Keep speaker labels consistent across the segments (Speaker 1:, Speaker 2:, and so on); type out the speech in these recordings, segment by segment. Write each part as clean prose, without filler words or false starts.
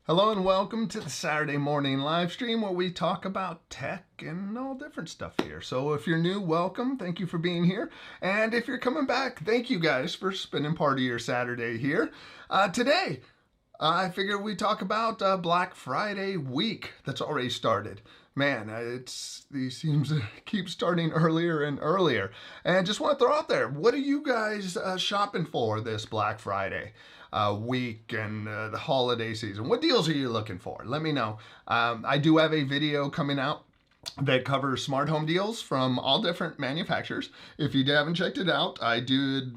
Speaker 1: Hello and welcome to the Saturday morning live stream where we talk about tech and all different stuff here. So if you're new, welcome. Thank you for being here. And if you're coming back, thank you guys for spending part of your Saturday here. Today, I figured we talk about Black Friday week that's already started. Man, these seems to keep starting earlier and earlier. And just want to throw out there, what are you guys shopping for this Black Friday week and the holiday season? What deals are you looking for? Let me know. I do have a video coming out that covers smart home deals from all different manufacturers. If you haven't checked it out, I did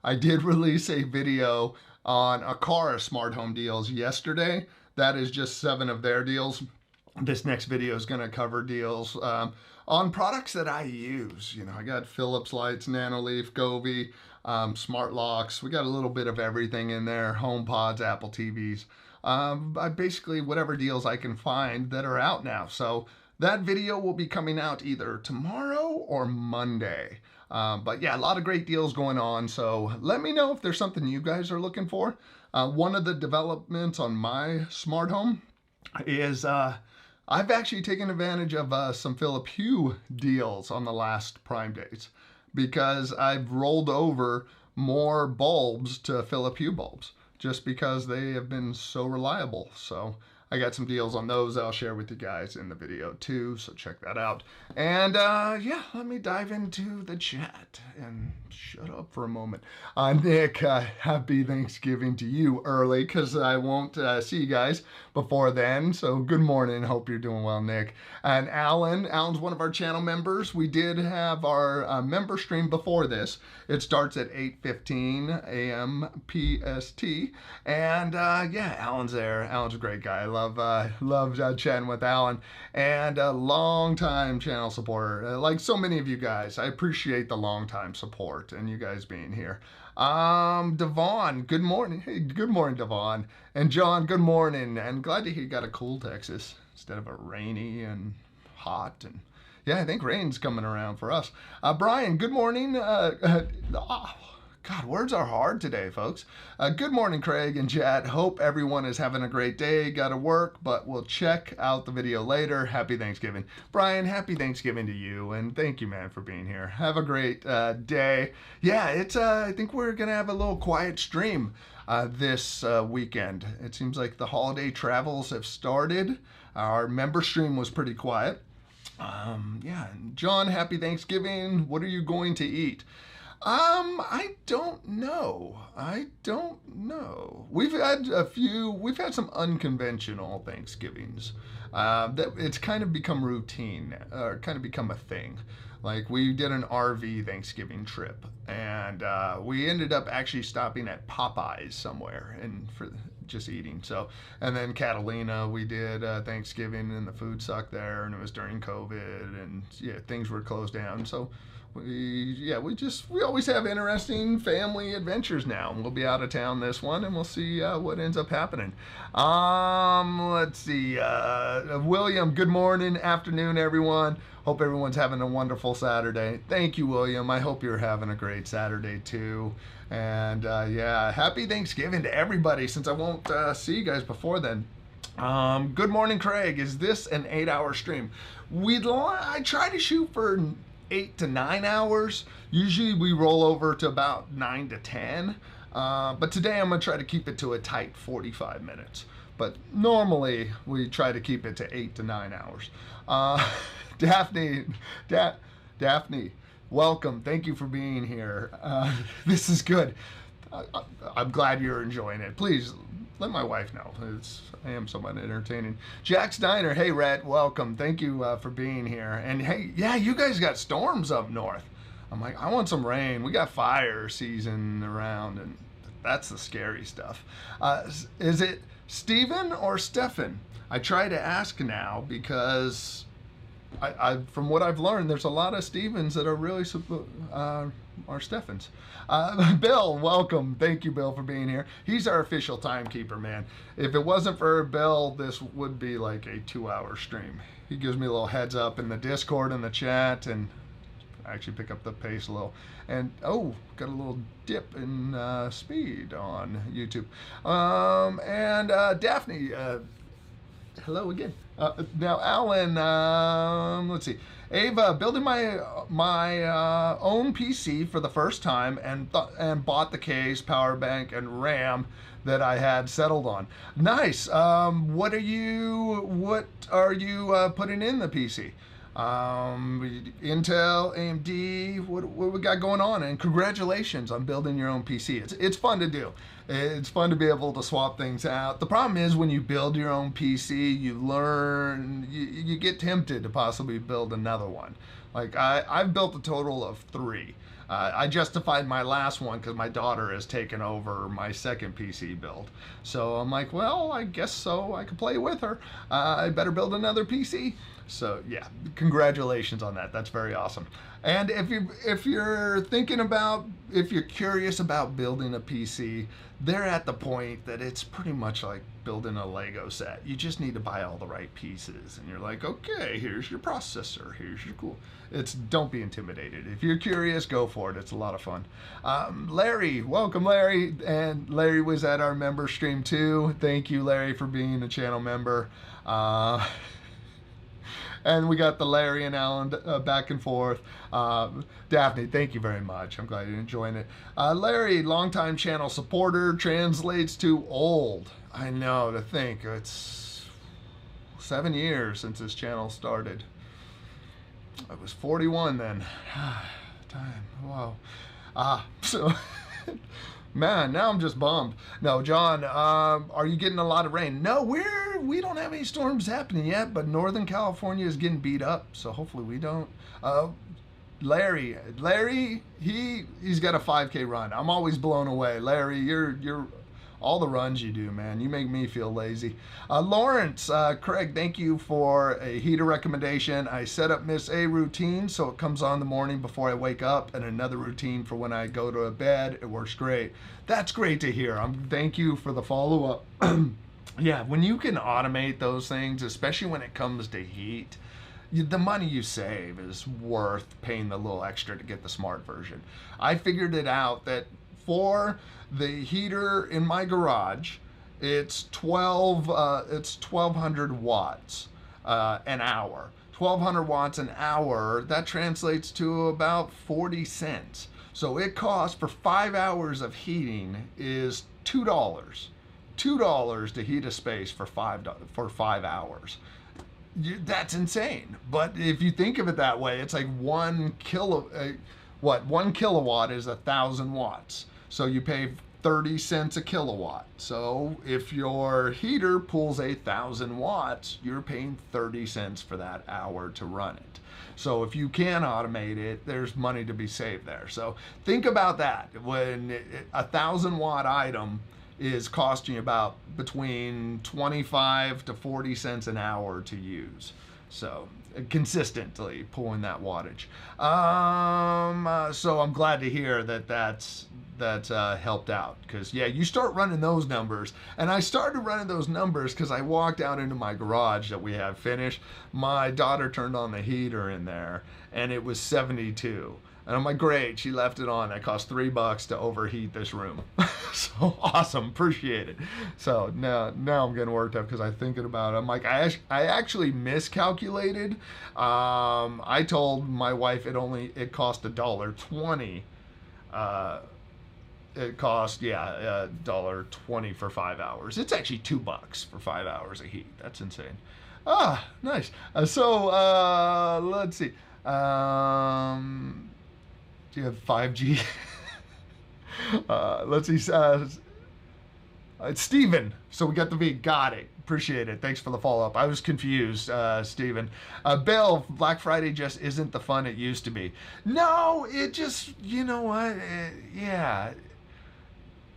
Speaker 1: release a video on Aqara smart home deals yesterday. That is just 7 of their deals. This next video is going to cover deals on products that I use. You know, I got Philips lights, Nanoleaf, Govee, smart locks. We got a little bit of everything in there. HomePods, Apple TVs. Basically whatever deals I can find that are out now. So that video will be coming out either tomorrow or Monday. But yeah, a lot of great deals going on. So let me know if there's something you guys are looking for. One of the developments on my smart home is I've actually taken advantage of some Philip Hue deals on the last Prime Days because I've rolled over more bulbs to Philip Hue bulbs just because they have been so reliable. So I got some deals on those I'll share with you guys in the video too, so check that out. And yeah, let me dive into the chat and shut up for a moment. Nick, happy Thanksgiving to you early because I won't see you guys before then. So good morning, hope you're doing well, Nick. And Alan's one of our channel members. We did have our member stream before this. It starts at 8:15 a.m. PST. And yeah, Alan's there. Alan's a great guy. I love chatting with Alan, and a long time channel supporter, like so many of you guys. I appreciate the long time support and you guys being here. Devon, good morning. Hey, good morning, Devon. And John, good morning. And glad to hear you got a cool Texas instead of a rainy and hot. And yeah, I think rain's coming around for us. Brian, good morning. God, words are hard today, folks. Good morning, Craig and Jet. Hope everyone is having a great day. Got to work, but we'll check out the video later. Happy Thanksgiving. Brian, happy Thanksgiving to you, and thank you, man, for being here. Have a great day. Yeah, I think we're going to have a little quiet stream this weekend. It seems like the holiday travels have started. Our member stream was pretty quiet. Yeah, John, happy Thanksgiving. What are you going to eat? I don't know. We've had some unconventional Thanksgivings. That it's kind of become routine, or kind of become a thing. Like we did an RV Thanksgiving trip, and we ended up actually stopping at Popeyes somewhere and for just eating. So, and then Catalina, we did Thanksgiving, and the food sucked there, and it was during COVID, and yeah, things were closed down. So we always have interesting family adventures now. We'll be out of town this one, and we'll see what ends up happening. Let's see. William, good morning, afternoon, everyone. Hope everyone's having a wonderful Saturday. Thank you, William. I hope you're having a great Saturday too. And yeah, happy Thanksgiving to everybody, since I won't see you guys before then. Good morning, Craig. Is this an 8-hour stream? I try to shoot for 8 to 9 hours. Usually we roll over to about 9 to 10. But today I'm gonna try to keep it to a tight 45 minutes. But normally we try to keep it to 8 to 9 hours. Daphne, welcome. Thank you for being here. This is good. I'm glad you're enjoying it. Please let my wife know. I am somewhat entertaining. Jack's Diner. Hey, Rhett. Welcome. Thank you for being here. And hey, yeah, you guys got storms up north. I'm like, I want some rain. We got fire season around, and that's the scary stuff. Is it Stephen or Stefan? I try to ask now because from what I've learned, there's a lot of Stevens that are really are Stefans. Bill, welcome. Thank you, Bill, for being here. He's our official timekeeper, man. If it wasn't for Bill, this would be like a 2-hour stream. He gives me a little heads up in the Discord and the chat, and actually pick up the pace a little. And oh, got a little dip in speed on YouTube. Daphne, hello again. Now, Alan, let's see. Ava, building my own PC for the first time, and bought the case, power bank, and RAM that I had settled on. Nice. What are you putting in the PC? Intel, AMD, what we got going on? And congratulations on building your own PC. It's fun to do. It's fun to be able to swap things out. The problem is when you build your own PC, you learn, you get tempted to possibly build another one. Like I've built a total of 3. I justified my last one because my daughter has taken over my second PC build. So I'm like, well, I guess so. I can play with her. I better build another PC. So yeah, congratulations on that. That's very awesome. And if you're curious about building a PC, they're at the point that it's pretty much like building a Lego set. You just need to buy all the right pieces, and you're like, okay, here's your processor, here's your cool. Don't be intimidated. If you're curious, go for it. It's a lot of fun. Larry, welcome, Larry. And Larry was at our member stream too. Thank you, Larry, for being a channel member. And we got the Larry and Alan back and forth. Daphne, thank you very much. I'm glad you're enjoying it. Larry, longtime channel supporter, translates to old. I know, to think. It's 7 years since this channel started. I was 41 then. Time, wow. So... Man, now I'm just bummed. No, John, are you getting a lot of rain? No, we don't have any storms happening yet, but Northern California is getting beat up, so hopefully we don't. Larry, he's got a 5K run. I'm always blown away. Larry, you're all the runs you do, man. You make me feel lazy. Lawrence, Craig, thank you for a heater recommendation. I set up Miss A routine so it comes on the morning before I wake up, and another routine for when I go to bed. It works great. That's great to hear. Thank you for the follow-up. Yeah, when you can automate those things, especially when it comes to heat, the money you save is worth paying the little extra to get the smart version. I figured it out that for the heater in my garage, it's 1200 watts an hour. 1200 watts an hour, that translates to about 40 cents. So it costs for 5 hours of heating is $2. $2 to heat a space for 5 hours. That's insane. But if you think of it that way, it's like 1 kilowatt is 1,000 watts. So you pay 30 cents a kilowatt. So if your heater pulls 1,000 watts, you're paying 30 cents for that hour to run it. So if you can automate it, there's money to be saved there. So think about that. When a 1,000 watt item is costing you about between 25 to 40 cents an hour to use. So consistently pulling that wattage. So I'm glad to hear that that's helped out, because yeah, you start running those numbers, and I started running those numbers because I walked out into my garage that we have finished. My daughter turned on the heater in there and it was 72. And I'm like, great, she left it on. That cost $3 to overheat this room. So awesome, appreciate it. So now I'm getting worked up because I'm thinking about it. I'm like, I actually miscalculated. I told my wife it cost $1.20. It cost, yeah, $1.20 for 5 hours. It's actually $2 for 5 hours of heat. That's insane. Ah, nice. Let's see. Do you have 5G? Let's see. It's Steven. So we got the V. Got it. Appreciate it. Thanks for the follow-up. I was confused, Steven. Bill, Black Friday just isn't the fun it used to be. No, it just, you know what? Yeah.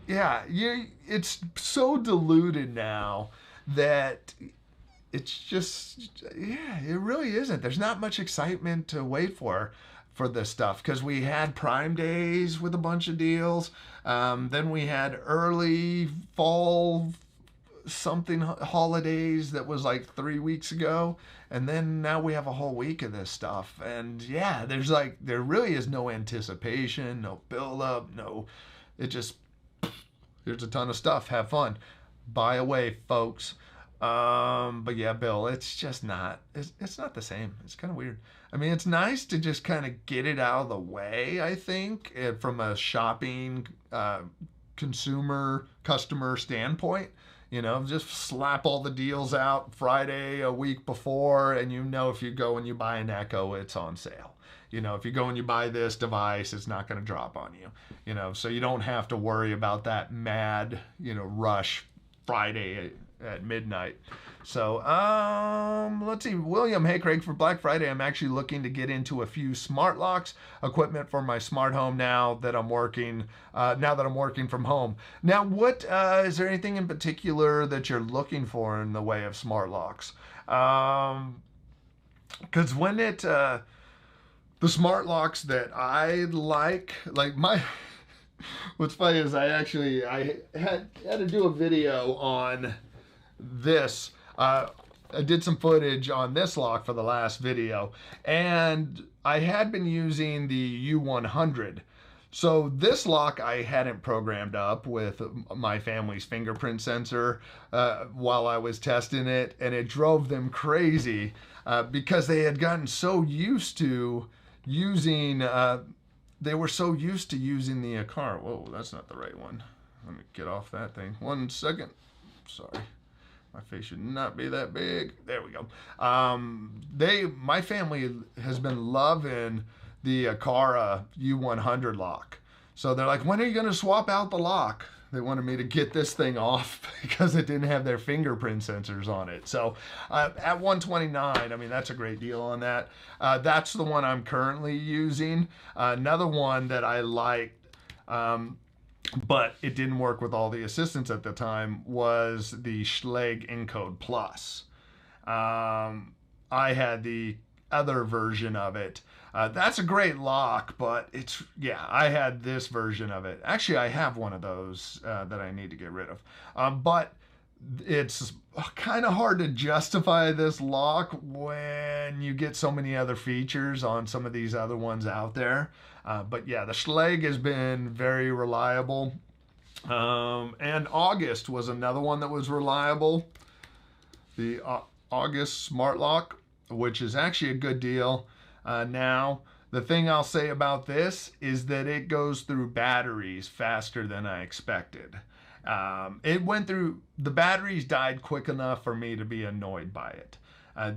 Speaker 1: It's so diluted now that it's just, yeah, it really isn't. There's not much excitement to wait for this stuff, because we had Prime Days with a bunch of deals. Then we had early fall something holidays that was like 3 weeks ago, and then now we have a whole week of this stuff. And yeah, there really is no anticipation, no build up, no, it just, here's a ton of stuff, have fun, buy away, folks. But yeah, Bill, it's just not, it's not the same. It's kind of weird. I mean, it's nice to just kind of get it out of the way, I think, from a shopping, customer standpoint. You know, just slap all the deals out Friday a week before, and you know if you go and you buy an Echo, it's on sale. You know, if you go and you buy this device, it's not going to drop on you. You know, so you don't have to worry about that mad, rush Friday at midnight. So, let's see. William, hey Craig, for Black Friday, I'm actually looking to get into a few smart locks equipment for my smart home now that I'm working from home. Now, what is there anything in particular that you're looking for in the way of smart locks? Because when the smart locks that I like my. What's funny is I had to do a video on this. I did some footage on this lock for the last video, and I had been using the U100. So this lock I hadn't programmed up with my family's fingerprint sensor while I was testing it, and it drove them crazy because they had gotten so used to using they were so used to using the Aqara. Whoa, that's not the right one. Let me get off that thing. 1 second. Sorry. My face should not be that big. There we go. My family has been loving the Aqara U100 lock. So they're like, when are you going to swap out the lock? They wanted me to get this thing off because it didn't have their fingerprint sensors on it. So at $129, I mean, that's a great deal on that. That's the one I'm currently using. Another one that I liked, but it didn't work with all the assistants at the time, was the Schlage Encode Plus. I had the other version of it. That's a great lock, but I had this version of it. Actually, I have one of those that I need to get rid of. But it's kind of hard to justify this lock when you get so many other features on some of these other ones out there. But yeah, the Schlage has been very reliable. And August was another one that was reliable. The August Smart Lock, which is actually a good deal. Now, the thing I'll say about this is that it goes through batteries faster than I expected. The batteries died quick enough for me to be annoyed by it.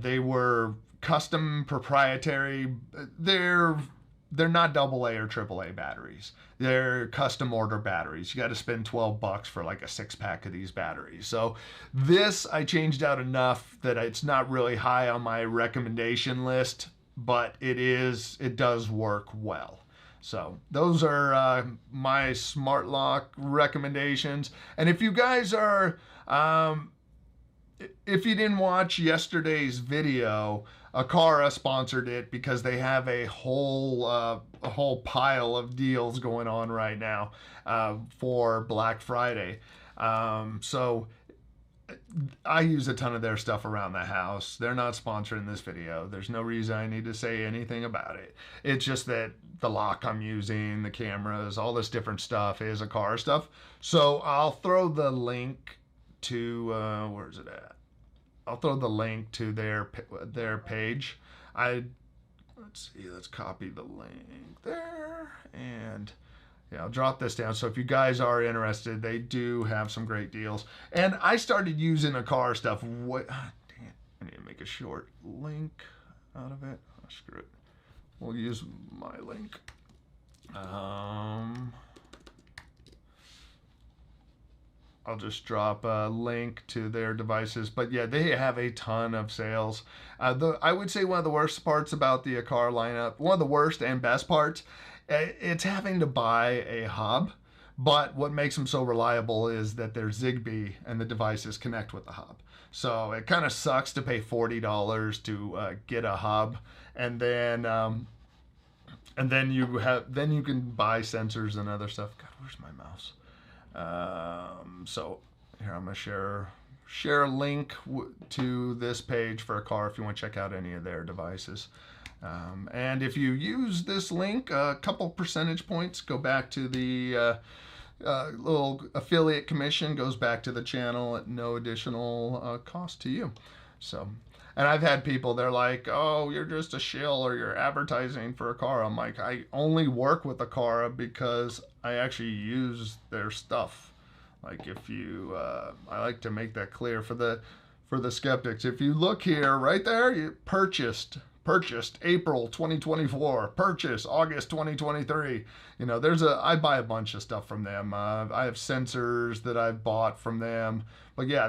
Speaker 1: They were custom proprietary. They're not AA or AAA batteries. They're custom order batteries. You got to spend $12 for like a 6-pack of these batteries. So this I changed out enough that it's not really high on my recommendation list, but it does work well. So those are my smart lock recommendations. And if you guys are, if you didn't watch yesterday's video, Aqara sponsored it because they have a whole pile of deals going on right now for Black Friday. So I use a ton of their stuff around the house. They're not sponsoring this video. There's no reason I need to say anything about it. It's just that the lock I'm using, the cameras, all this different stuff is Aqara stuff. So I'll throw the link to, where's it at? I'll throw the link to their page. Let's see, let's copy the link there, and yeah, I'll drop this down. So if you guys are interested, they do have some great deals. And I started using Aqara stuff. Dang it, I need to make a short link out of it. Oh, screw it. We'll use my link. I'll just drop a link to their devices. But yeah, they have a ton of sales. I would say one of the worst parts about the Aqara lineup, one of the worst and best parts, it's having to buy a hub. But what makes them so reliable is that they're Zigbee and the devices connect with the hub. So it kind of sucks to pay $40 to get a hub, and then you can buy sensors and other stuff. God, where's my mouse? So here, I'm gonna share share a link to this page for Aqara if you want to check out any of their devices. And if you use this link, a couple percentage points go back to the little affiliate commission, goes back to the channel at no additional cost to you. So, and I've had people, they're like, oh, you're just a shill or you're advertising for Aqara. I'm like, I only work with Aqara because I actually use their stuff. Like if you, I like to make that clear for the skeptics. If you look here, right there, you purchased April 2024, purchase August 2023. You know, I buy a bunch of stuff from them. I have sensors that I've bought from them. But yeah,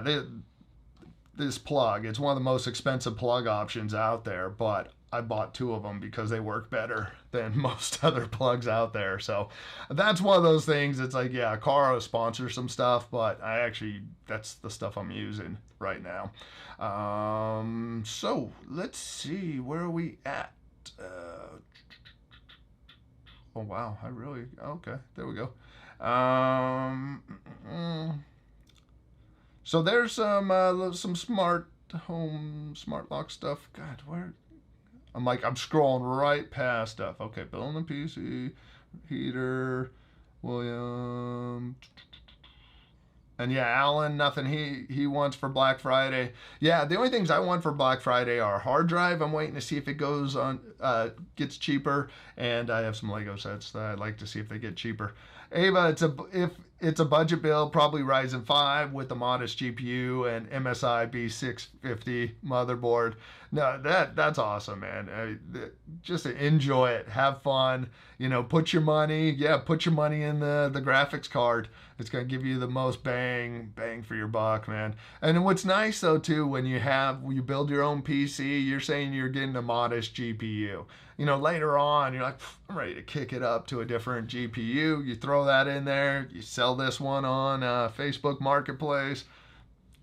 Speaker 1: this plug, it's one of the most expensive plug options out there, but I bought 2 of them because they work better than most other plugs out there. So that's one of those things. It's like, yeah, Aqara sponsors some stuff, but that's the stuff I'm using right now. So let's see, where are we at? Oh wow, okay, there we go. So there's some smart home, smart lock stuff. God, where? I'm scrolling right past stuff. Okay, building a PC, heater, William. And yeah, Alan, nothing he wants for Black Friday. Yeah, the only things I want for Black Friday are hard drive. I'm waiting to see if it goes on, gets cheaper. And I have some Lego sets that I'd like to see if they get cheaper. Ava, if it's a budget build, probably Ryzen 5 with a modest GPU and MSI B650 motherboard. No, that's awesome, man. Just enjoy it, have fun. You know, put your money in the graphics card. It's gonna give you the most bang for your buck, man. And what's nice though too, when you build your own PC, you're saying you're getting a modest GPU. You know, later on, you're like, I'm ready to kick it up to a different GPU. You throw that in there, you sell this one on Facebook Marketplace,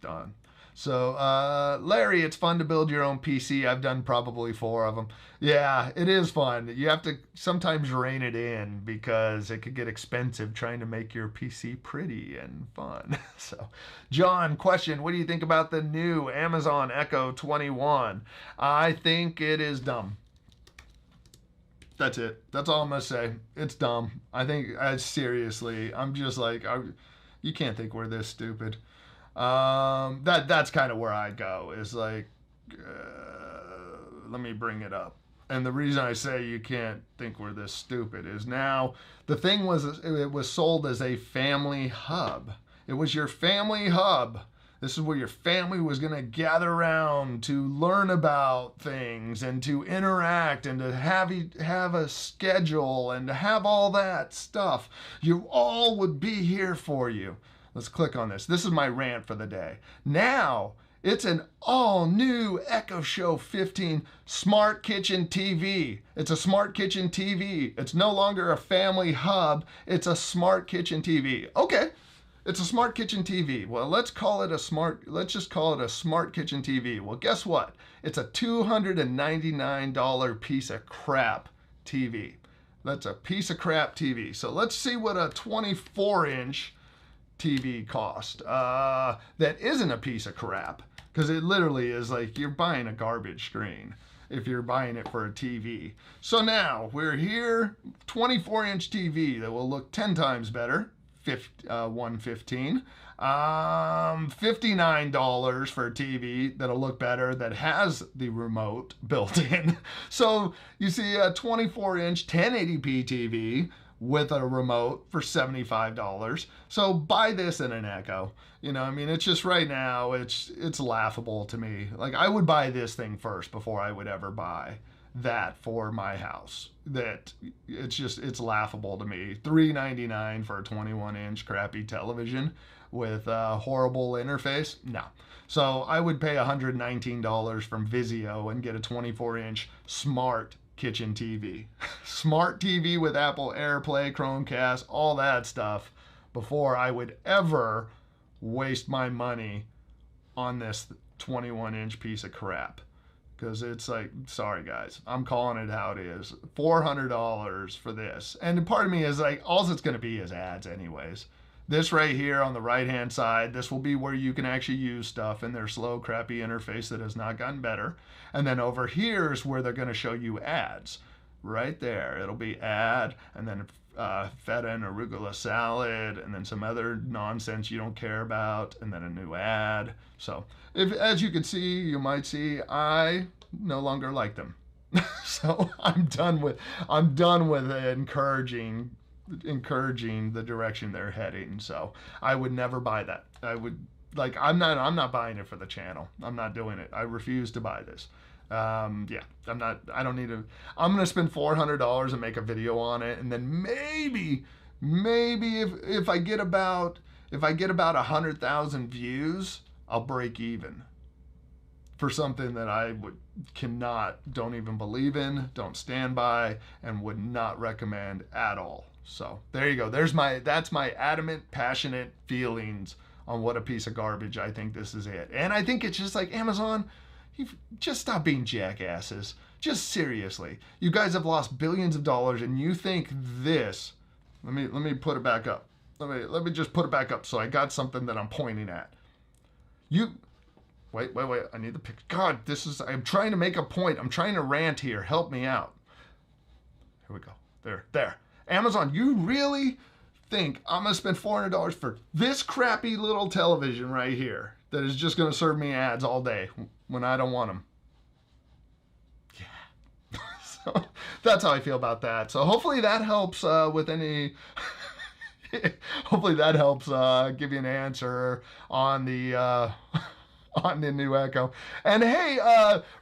Speaker 1: done. So, Larry, it's fun to build your own PC. I've done probably 4 of them. Yeah, it is fun. You have to sometimes rein it in because it could get expensive trying to make your PC pretty and fun. So, John, question, what do you think about the new Amazon Echo 21? I think it is dumb. That's it. That's all I'm going to say. It's dumb. I think, seriously, I'm just like, you can't think we're this stupid. That's kind of where I go, is like, let me bring it up. And the reason I say you can't think we're this stupid is now the thing was, it was sold as a family hub. It was your family hub. This is where your family was going to gather around to learn about things and to interact and to have a schedule and to have all that stuff. You all would be here for you. Let's click on this. This is my rant for the day. Now, it's an all-new Echo Show 15 Smart Kitchen TV. It's a Smart Kitchen TV. It's no longer a family hub. It's a Smart Kitchen TV. Okay. It's a Smart Kitchen TV. Well, let's just call it a Smart Kitchen TV. Well, guess what? It's a $299 piece of crap TV. That's a piece of crap TV. So let's see what a 24-inch TV cost. That isn't a piece of crap, because it literally is like you're buying a garbage screen if you're buying it for a TV. So now we're here, 24-inch TV that will look 10 times better. $115. $59 for a TV that'll look better, that has the remote built in. So you see a 24-inch 1080p TV with a remote for $75. So buy this in an Echo. You know, I mean, it's just right now, it's laughable to me. Like, I would buy this thing first before I would ever buy that for my house. That it's laughable to me. $399 for a 21-inch crappy television with a horrible interface. No. So I would pay $119 from Vizio and get a 24-inch smart kitchen TV. Smart TV with Apple AirPlay, Chromecast, all that stuff before I would ever waste my money on this 21-inch piece of crap. Because it's like, sorry guys, I'm calling it how it is. $400 for this. And part of me is like, all it's going to be is ads anyways. This right here on the right hand side, this will be where you can actually use stuff in their slow, crappy interface that has not gotten better. And then over here is where they're going to show you ads. Right there, it'll be ad, and then feta and arugula salad, and then some other nonsense you don't care about, and then a new ad. So, if as you can see, you might see, I no longer like them. So I'm done with encouraging the direction they're heading. So I would never buy that. I'm not buying it for the channel. I'm not doing it. I refuse to buy this. Yeah, I don't need to. I'm gonna spend $400 and make a video on it, and then maybe if I get about 100,000 views, I'll break even for something that I don't even believe in, don't stand by, and would not recommend at all. So there you go. That's my adamant, passionate feelings on what a piece of garbage I think this is it. And I think it's just like Amazon. Just stop being jackasses. Just seriously. You guys have lost billions of dollars, and you think this. Let me put it back up. Let me just put it back up so I got something that I'm pointing at. Wait. I need the picture. God, I'm trying to make a point. I'm trying to rant here. Help me out. Here we go. There. Amazon, you really think I'm going to spend $400 for this crappy little television right here that is just going to serve me ads all day when I don't want them? Yeah. So that's how I feel about that. So hopefully that helps with any... hopefully that helps give you an answer on the... on the new Echo. And hey,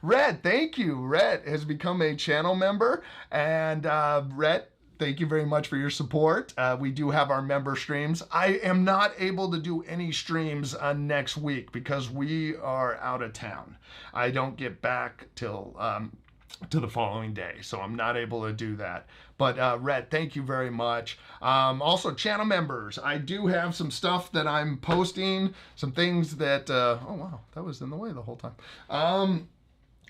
Speaker 1: Rhett, thank you. Rhett has become a channel member. And Rhett, thank you very much for your support. We do have our member streams. I am not able to do any streams next week because we are out of town. I don't get back till to the following day, so I'm not able to do that. But Rhett, thank you very much. Also, channel members, I do have some stuff that I'm posting, some things that, oh wow, that was in the way the whole time.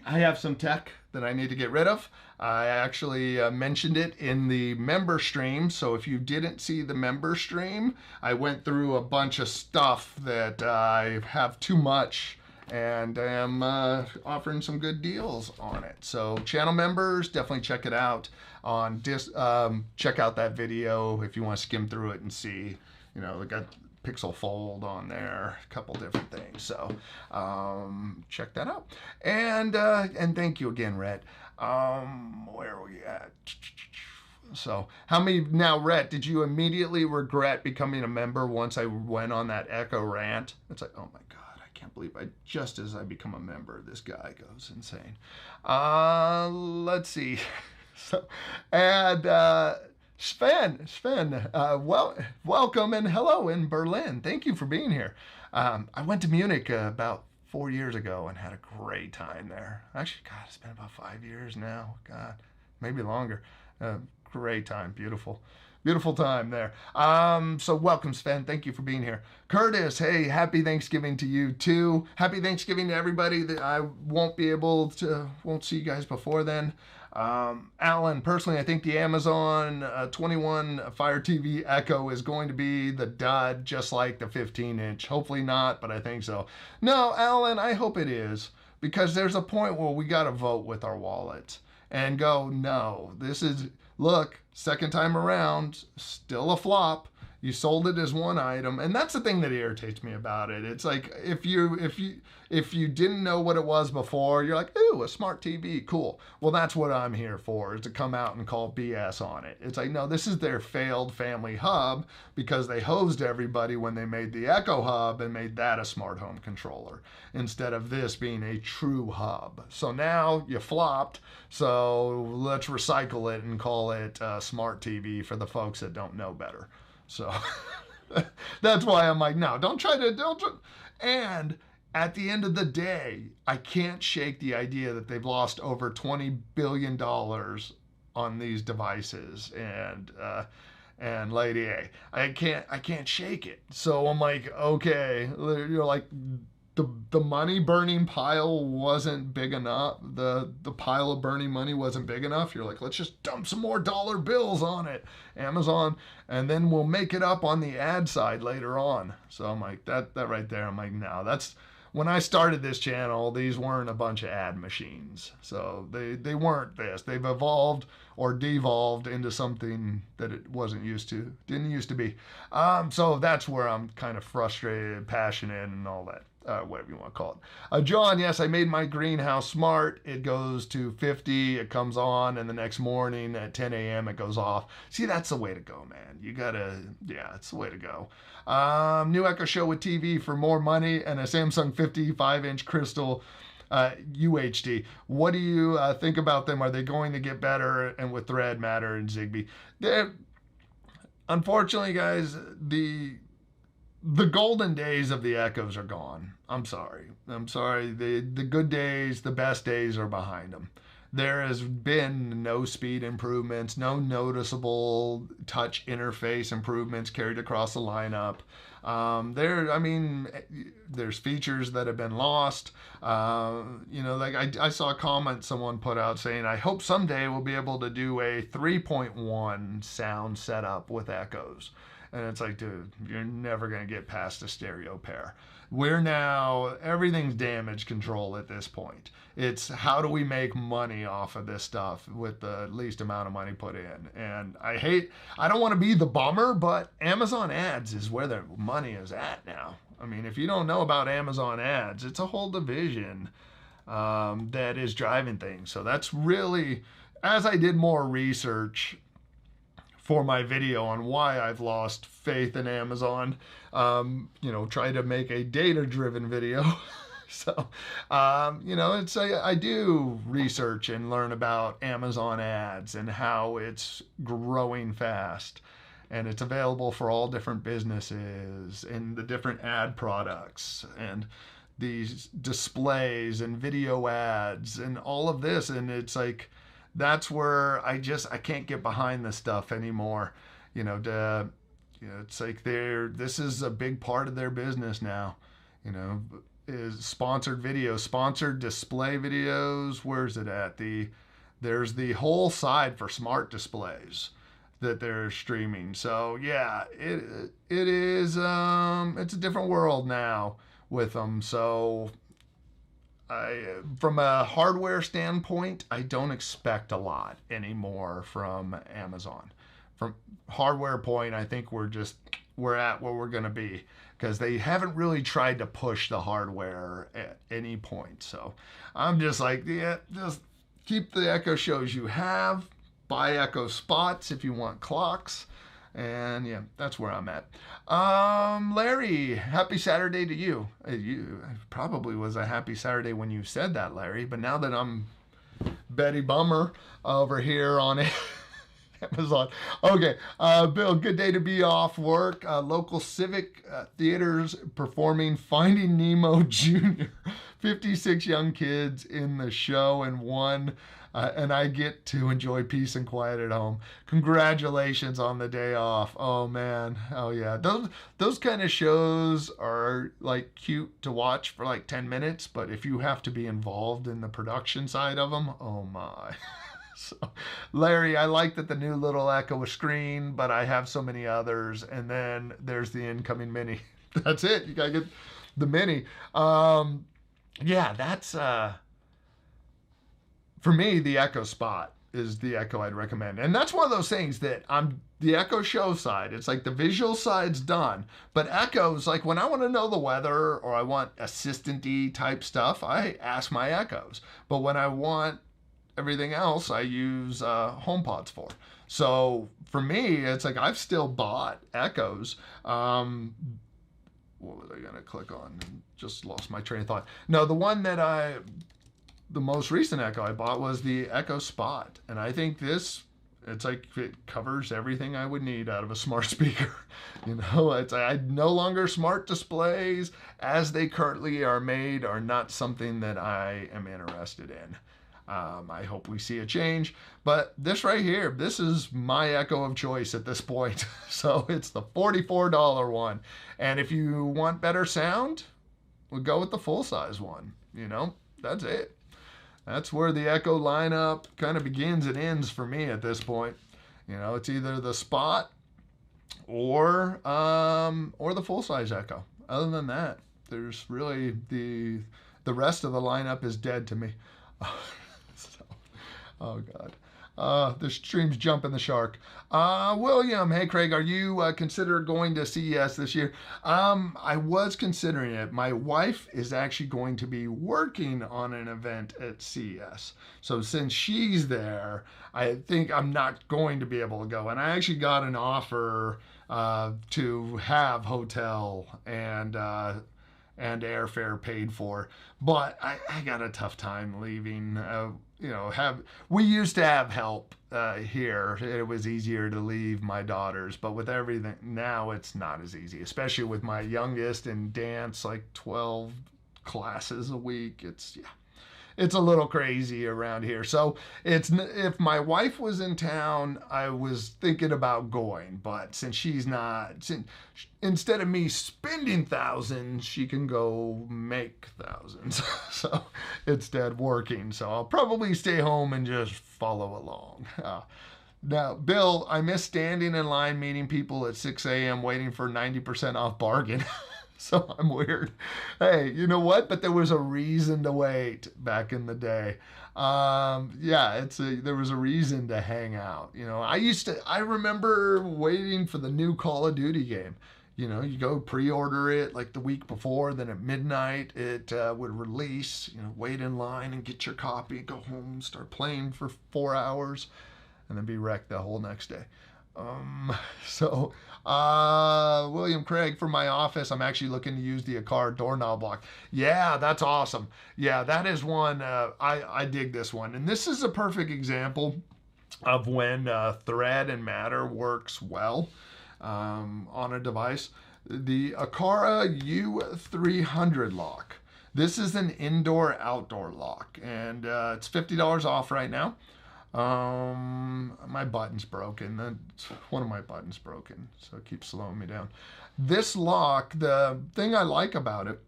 Speaker 1: I have some tech that I need to get rid of. I actually mentioned it in the member stream, so if you didn't see the member stream, I went through a bunch of stuff that I have too much, and I am offering some good deals on it. So channel members, definitely check it out on check out that video if you want to skim through it and see, you know, they got Pixel Fold on there, a couple different things. So check that out. And thank you again, Rhett. Where are we at? So how many now, Rhett, did you immediately regret becoming a member once I went on that Echo rant? It's like, oh my God. Can't believe just as I become a member, this guy goes insane. Let's see. So, and Sven, welcome and hello in Berlin. Thank you for being here. I went to Munich about 4 years ago and had a great time there. Actually, God, it's been about 5 years now. God, maybe longer. Great time, beautiful time there. So welcome, Sven. Thank you for being here. Curtis, hey, happy Thanksgiving to you too. Happy Thanksgiving to everybody that I won't see you guys before then. Alan, personally, I think the Amazon 21 Fire TV Echo is going to be the dud, just like the 15-inch. Hopefully not, but I think so. No, Alan, I hope it is, because there's a point where we got to vote with our wallets and go, no, this is... Look, second time around, still a flop. You sold it as one item, and that's the thing that irritates me about it. It's like if you didn't know what it was before, you're like, ooh, a smart TV, cool. Well, that's what I'm here for, is to come out and call BS on it. It's like, no, this is their failed family hub because they hosed everybody when they made the Echo Hub and made that a smart home controller instead of this being a true hub. So now you flopped, so let's recycle it and call it smart TV for the folks that don't know better. So that's why I'm like, no, don't try. And at the end of the day, I can't shake the idea that they've lost over $20 billion on these devices. And Lady A, I can't shake it. So I'm like, okay, you're like, the money burning pile wasn't big enough. The pile of burning money wasn't big enough. You're like, let's just dump some more dollar bills on it, Amazon, and then we'll make it up on the ad side later on. So I'm like, that right there, I'm like, no, that's when I started this channel, these weren't a bunch of ad machines. So they weren't this. They've evolved or devolved into something that it didn't used to be. So that's where I'm kind of frustrated, passionate, and all that. Whatever you want to call it. John, yes, I made my greenhouse smart. It goes to 50, it comes on, and the next morning at 10 a.m. it goes off. See, that's the way to go, man. You gotta, yeah, it's the way to go. New Echo Show with TV for more money and a Samsung 55-inch crystal UHD. What do you think about them? Are they going to get better and with Thread, Matter, and Zigbee? Unfortunately, guys, the golden days of the Echoes are gone. I'm sorry. The good days, the best days are behind them. There has been no speed improvements, no noticeable touch interface improvements carried across the lineup. There's features that have been lost. Like I saw a comment someone put out saying, I hope someday we'll be able to do a 3.1 sound setup with Echoes. And it's like, dude, you're never going to get past a stereo pair. Everything's damage control at this point. It's how do we make money off of this stuff with the least amount of money put in. And I don't want to be the bummer, but Amazon ads is where the money is at now. I mean, if you don't know about Amazon ads, it's a whole division that is driving things. So that's really, as I did more research for my video on why I've lost faith in Amazon, try to make a data-driven video. So, I do research and learn about Amazon ads and how it's growing fast. And it's available for all different businesses and the different ad products and these displays and video ads and all of this. And it's like, that's where I can't get behind this stuff anymore. It's like this is a big part of their business now, is sponsored videos, sponsored display videos. Where's it at? There's the whole side for smart displays that they're streaming. So yeah, it is, it's a different world now with them. So from a hardware standpoint, I don't expect a lot anymore from Amazon. From hardware point, I think we're at where we're going to be because they haven't really tried to push the hardware at any point. So I'm just like, yeah, just keep the Echo Shows you have. Buy Echo Spots if you want clocks. And yeah, that's where I'm at. Larry, happy Saturday to you. You probably was a happy Saturday when you said that, Larry. But now that I'm Betty Bummer over here on Amazon. Okay, Bill, good day to be off work. Local civic theaters performing Finding Nemo Jr. 56 young kids in the show and one. And I get to enjoy peace and quiet at home. Congratulations on the day off. Oh man, oh yeah. Those kind of shows are like cute to watch for like 10 minutes, but if you have to be involved in the production side of them, oh my. So, Larry, I like that the new little Echo screen, but I have so many others. And then there's the incoming Mini. That's it. You gotta get the Mini. Yeah, that's for me, the Echo Spot is the Echo I'd recommend. And that's one of those things that the Echo Show side, it's like the visual side's done, but Echoes, like when I want to know the weather or I want assistant-y type stuff, I ask my Echoes. But when I want everything else, I use HomePods for. So for me, it's like I've still bought Echoes. What was I going to click on? Just lost my train of thought. No, the most recent Echo I bought was the Echo Spot. And I think it's like it covers everything I would need out of a smart speaker. I no longer smart displays as they currently are made are not something that I am interested in. I hope we see a change, but this right here, this is my Echo of choice at this point. So it's the $44 one. And if you want better sound, we'll go with the full-size one. You know, that's it. That's where the Echo lineup kind of begins and ends for me at this point. You know, it's either the Spot or the full-size Echo. Other than that, there's really the rest of the lineup is dead to me. So, oh God. The stream's jumping the shark. William, hey Craig, are you considered going to CES this year? I was considering it. My wife is actually going to be working on an event at CES. So since she's there, I think I'm not going to be able to go. And I actually got an offer to have hotel and airfare paid for, but I got a tough time leaving. You know, we used to have help here. It was easier to leave my daughters, but with everything now, it's not as easy, especially with my youngest in dance, like 12 classes a week. It's a little crazy around here. So if my wife was in town, I was thinking about going, but since she's not, instead of me spending thousands, she can go make thousands. So instead working. So I'll probably stay home and just follow along. Now, Bill, I miss standing in line meeting people at 6 a.m. waiting for 90% off bargain. So I'm weird. Hey, you know what? But there was a reason to wait back in the day. Yeah, there was a reason to hang out. You know, I remember waiting for the new Call of Duty game. You know, you go pre-order it like the week before, then at midnight it would release. You know, wait in line and get your copy, go home, start playing for 4 hours, and then be wrecked the whole next day. William Craig, for my office, I'm actually looking to use the Aqara doorknob lock. Yeah, that's awesome. Yeah, that is one, I dig this one. And this is a perfect example of when thread and matter works well on a device. The Aqara U300 lock. This is an indoor-outdoor lock, and it's $50 off right now. My button's broken. One of my buttons broken, so it keeps slowing me down. This lock, the thing I like about it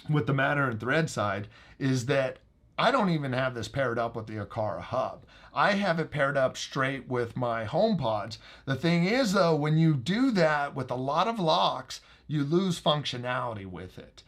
Speaker 1: with the matter and thread side is that I don't even have this paired up with the Aqara hub. I have it paired up straight with my HomePods. The thing is though, when you do that with a lot of locks, you lose functionality with it.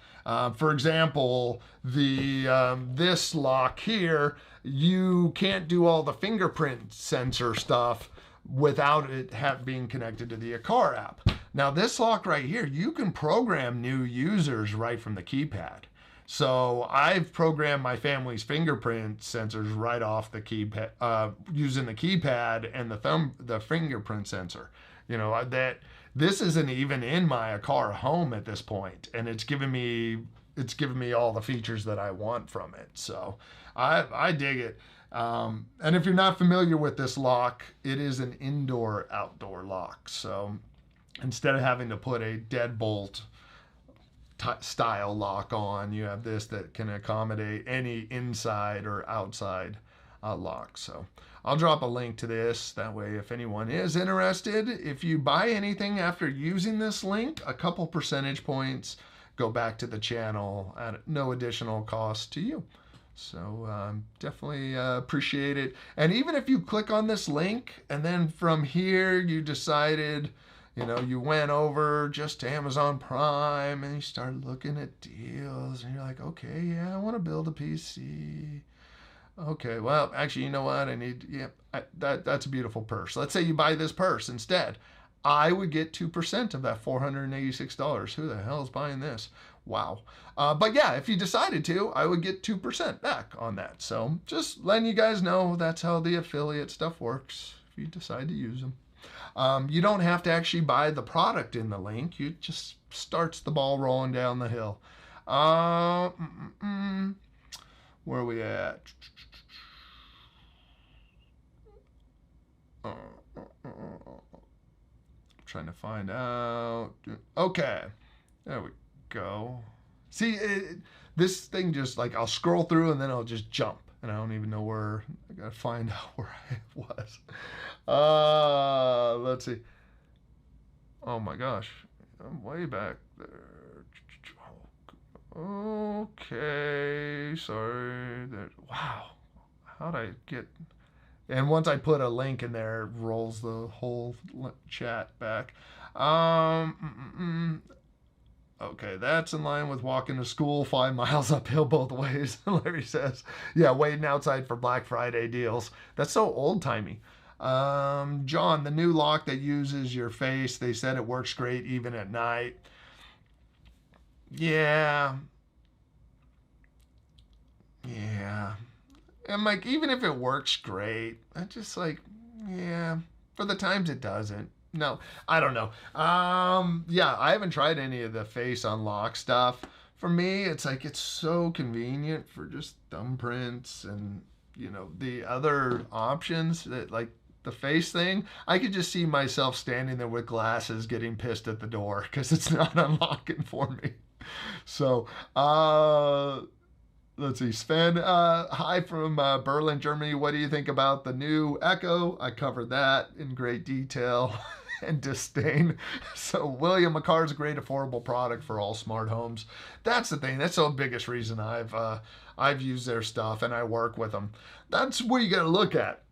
Speaker 1: For example, this lock here, you can't do all the fingerprint sensor stuff without it being connected to the Aqara app. Now this lock right here, you can program new users right from the keypad. So I've programmed my family's fingerprint sensors right off the keypad, using the keypad and the fingerprint sensor. You know, this isn't even in my Aqara home at this point, and it's given me all the features that I want from it. So I dig it. And if you're not familiar with this lock, it is an indoor-outdoor lock. So instead of having to put a deadbolt style lock on, you have this that can accommodate any inside or outside lock. So I'll drop a link to this. That way, if anyone is interested, if you buy anything after using this link, a couple percentage points go back to the channel at no additional cost to you. So definitely appreciate it. And even if you click on this link and then from here you decided, you know, you went over just to Amazon Prime and you started looking at deals and you're like, okay, yeah, I want to build a PC. Okay, well, actually, you know what? That's a beautiful purse. Let's say you buy this purse instead. I would get 2% of that $486. Who the hell is buying this? Wow. But yeah, if you decided to, I would get 2% back on that. So just letting you guys know that's how the affiliate stuff works if you decide to use them. You don't have to actually buy the product in the link. It just starts the ball rolling down the hill. Where are we at? Trying to find out. Okay, there we go. See, this thing just like I'll scroll through and then I'll just jump, and I don't even know where. I gotta find out where I was. Let's see. Oh my gosh, I'm way back there. Okay, sorry. Wow, how'd I get? And once I put a link in there, it rolls the whole chat back. Okay, that's in line with walking to school 5 miles uphill both ways, Larry says. Yeah, waiting outside for Black Friday deals. That's so old timey. John, the new lock that uses your face, they said it works great even at night. Yeah. Yeah. And like, even if it works great, I just like, yeah, for the times it doesn't. No, I don't know. Yeah, I haven't tried any of the face unlock stuff. For me, it's like it's so convenient for just thumbprints and the other options that like the face thing. I could just see myself standing there with glasses, getting pissed at the door because it's not unlocking for me. So, let's see, Sven, hi from Berlin, Germany. What do you think about the new Echo? I covered that in great detail and disdain. So William, Aqara's a great affordable product for all smart homes. That's the thing. That's the biggest reason I've used their stuff and I work with them. That's what you got to look at.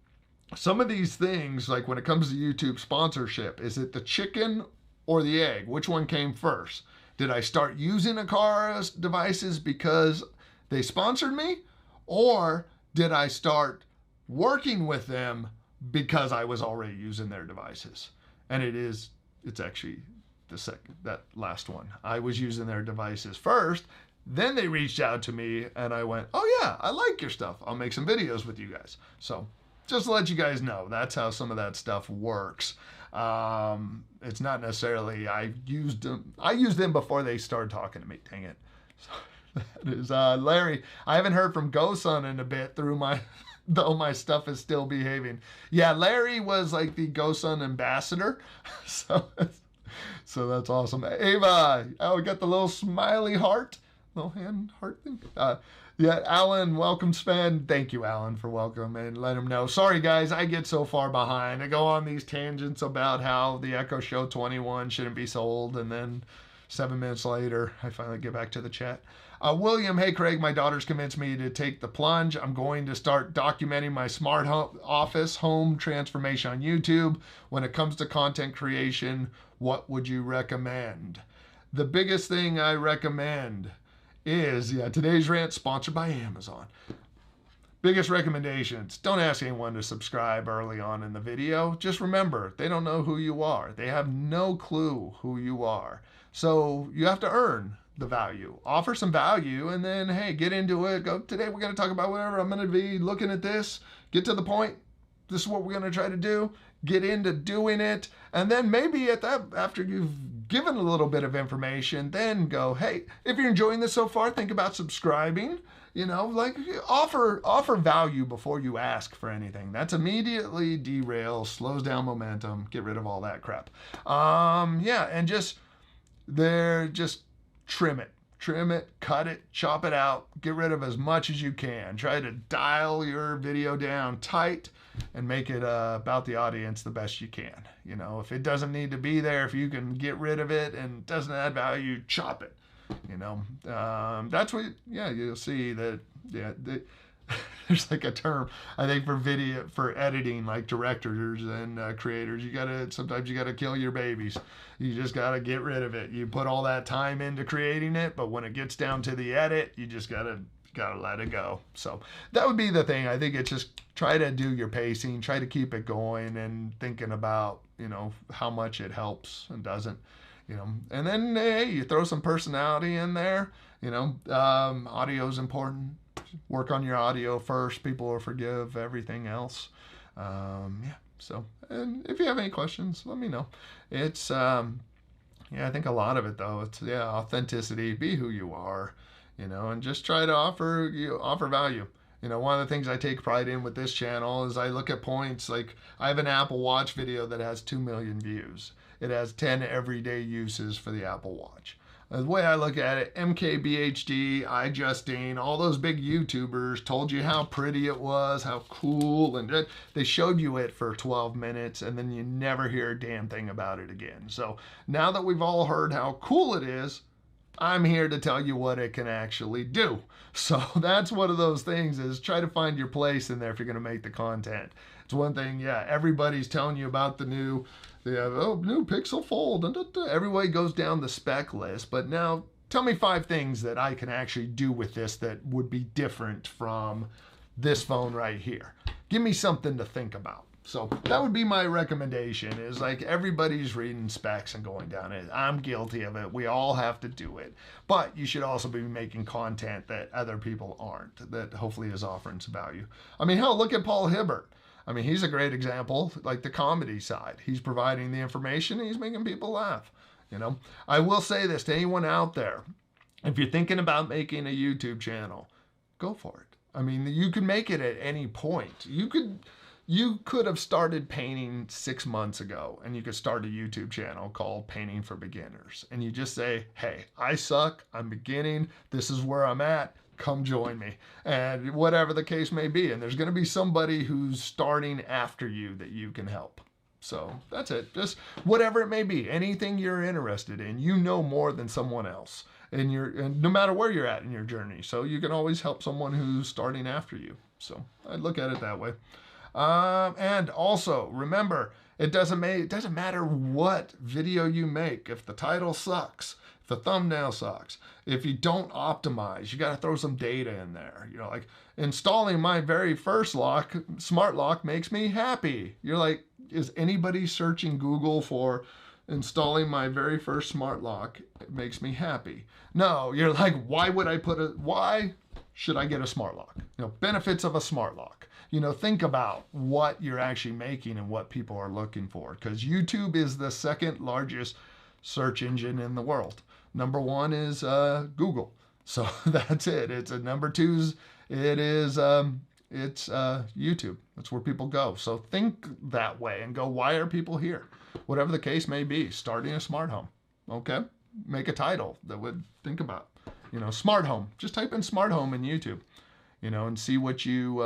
Speaker 1: Some of these things, like when it comes to YouTube sponsorship, is it the chicken or the egg? Which one came first? Did I start using Aqara's devices because they sponsored me, or did I start working with them because I was already using their devices? And it's actually that last one. I was using their devices first, then they reached out to me and I went, oh yeah, I like your stuff. I'll make some videos with you guys. So just to let you guys know, that's how some of that stuff works. It's not necessarily I used them before they started talking to me. Dang it. So, that is Larry. I haven't heard from GoSun in a bit though my stuff is still behaving. Yeah, Larry was like the GoSun ambassador. So that's awesome. Ava, we got the little smiley heart, little hand heart thing. Yeah, Alan, welcome, Sven. Thank you, Alan, for welcome and let him know. Sorry, guys, I get so far behind. I go on these tangents about how the Echo Show 21 shouldn't be sold, and then 7 minutes later, I finally get back to the chat. William, hey, Craig, my daughter's convinced me to take the plunge. I'm going to start documenting my smart office home transformation on YouTube. When it comes to content creation, what would you recommend? The biggest thing I recommend is, today's rant sponsored by Amazon. Biggest recommendations: don't ask anyone to subscribe early on in the video. Just remember, they don't know who you are. They have no clue who you are. So you have to earn the value. Offer some value and then, hey, get into it. Go, today we're going to talk about whatever. I'm going to be looking at this. Get to the point. This is what we're going to try to do. Get into doing it. And then maybe after you've given a little bit of information, then go, hey, if you're enjoying this so far, think about subscribing. Like offer value before you ask for anything. That's immediately derails, slows down momentum, get rid of all that crap. And just trim it, cut it, chop it out, get rid of as much as you can. Try to dial your video down tight and make it about the audience the best you can. If it doesn't need to be there, if you can get rid of it and doesn't add value, chop it. That's what, you'll see that, there's like a term, I think, for editing, like directors and creators. Sometimes you gotta kill your babies. You just gotta get rid of it. You put all that time into creating it, but when it gets down to the edit, you just gotta let it go. So that would be the thing. I think it's just try to do your pacing, try to keep it going and thinking about, how much it helps and doesn't. And then, hey, you throw some personality in there. Audio is important. Work on your audio first. People will forgive everything else. So, and if you have any questions, let me know. It's, I think a lot of it though, it's, authenticity, be who you are, and just try to offer value. One of the things I take pride in with this channel is I look at points, like I have an Apple Watch video that has 2 million views. It has 10 everyday uses for the Apple Watch. The way I look at it, MKBHD, iJustine, all those big YouTubers told you how pretty it was, how cool, and they showed you it for 12 minutes, and then you never hear a damn thing about it again. So now that we've all heard how cool it is, I'm here to tell you what it can actually do. So that's one of those things, is try to find your place in there if you're going to make the content. It's one thing, yeah, everybody's telling you about the new Pixel Fold, and everybody goes down the spec list, but now tell me 5 things that I can actually do with this that would be different from this phone right here. Give me something to think about. So that would be my recommendation, is like, everybody's reading specs and going down it. I'm guilty of it. We all have to do it. But you should also be making content that other people aren't, that hopefully is offering some value. I mean, hell, look at Paul Hibbert. I mean, he's a great example, like the comedy side. He's providing the information and he's making people laugh. You know, I will say this to anyone out there: if you're thinking about making a YouTube channel, go for it. I mean, you can make it at any point. You could have started painting 6 months ago, and you could start a YouTube channel called Painting for Beginners. And you just say, hey, I suck, I'm beginning, this is where I'm at, come join me. And whatever the case may be. And there's going to be somebody who's starting after you that you can help. So that's it. Just whatever it may be, anything you're interested in, you know more than someone else. And no matter where you're at in your journey. So you can always help someone who's starting after you. So I look at it that way. And also remember, it doesn't matter what video you make. If the title sucks, if the thumbnail sucks, if you don't optimize, you got to throw some data in there. You know, like installing my very first smart lock makes me happy. You're like, is anybody searching Google for installing my very first smart lock? It makes me happy. No, you're like, why should I get a smart lock? You know, benefits of a smart lock. You know, think about what you're actually making and what people are looking for, because YouTube is the 2nd largest search engine in the world. Number 1 is Google. So that's it. It's a number 2's. It's YouTube. That's where people go. So think that way and go, why are people here? Whatever the case may be, starting a smart home. Okay? Make a title that would think about, you know, smart home. Just type in smart home in YouTube, you know, and see what you,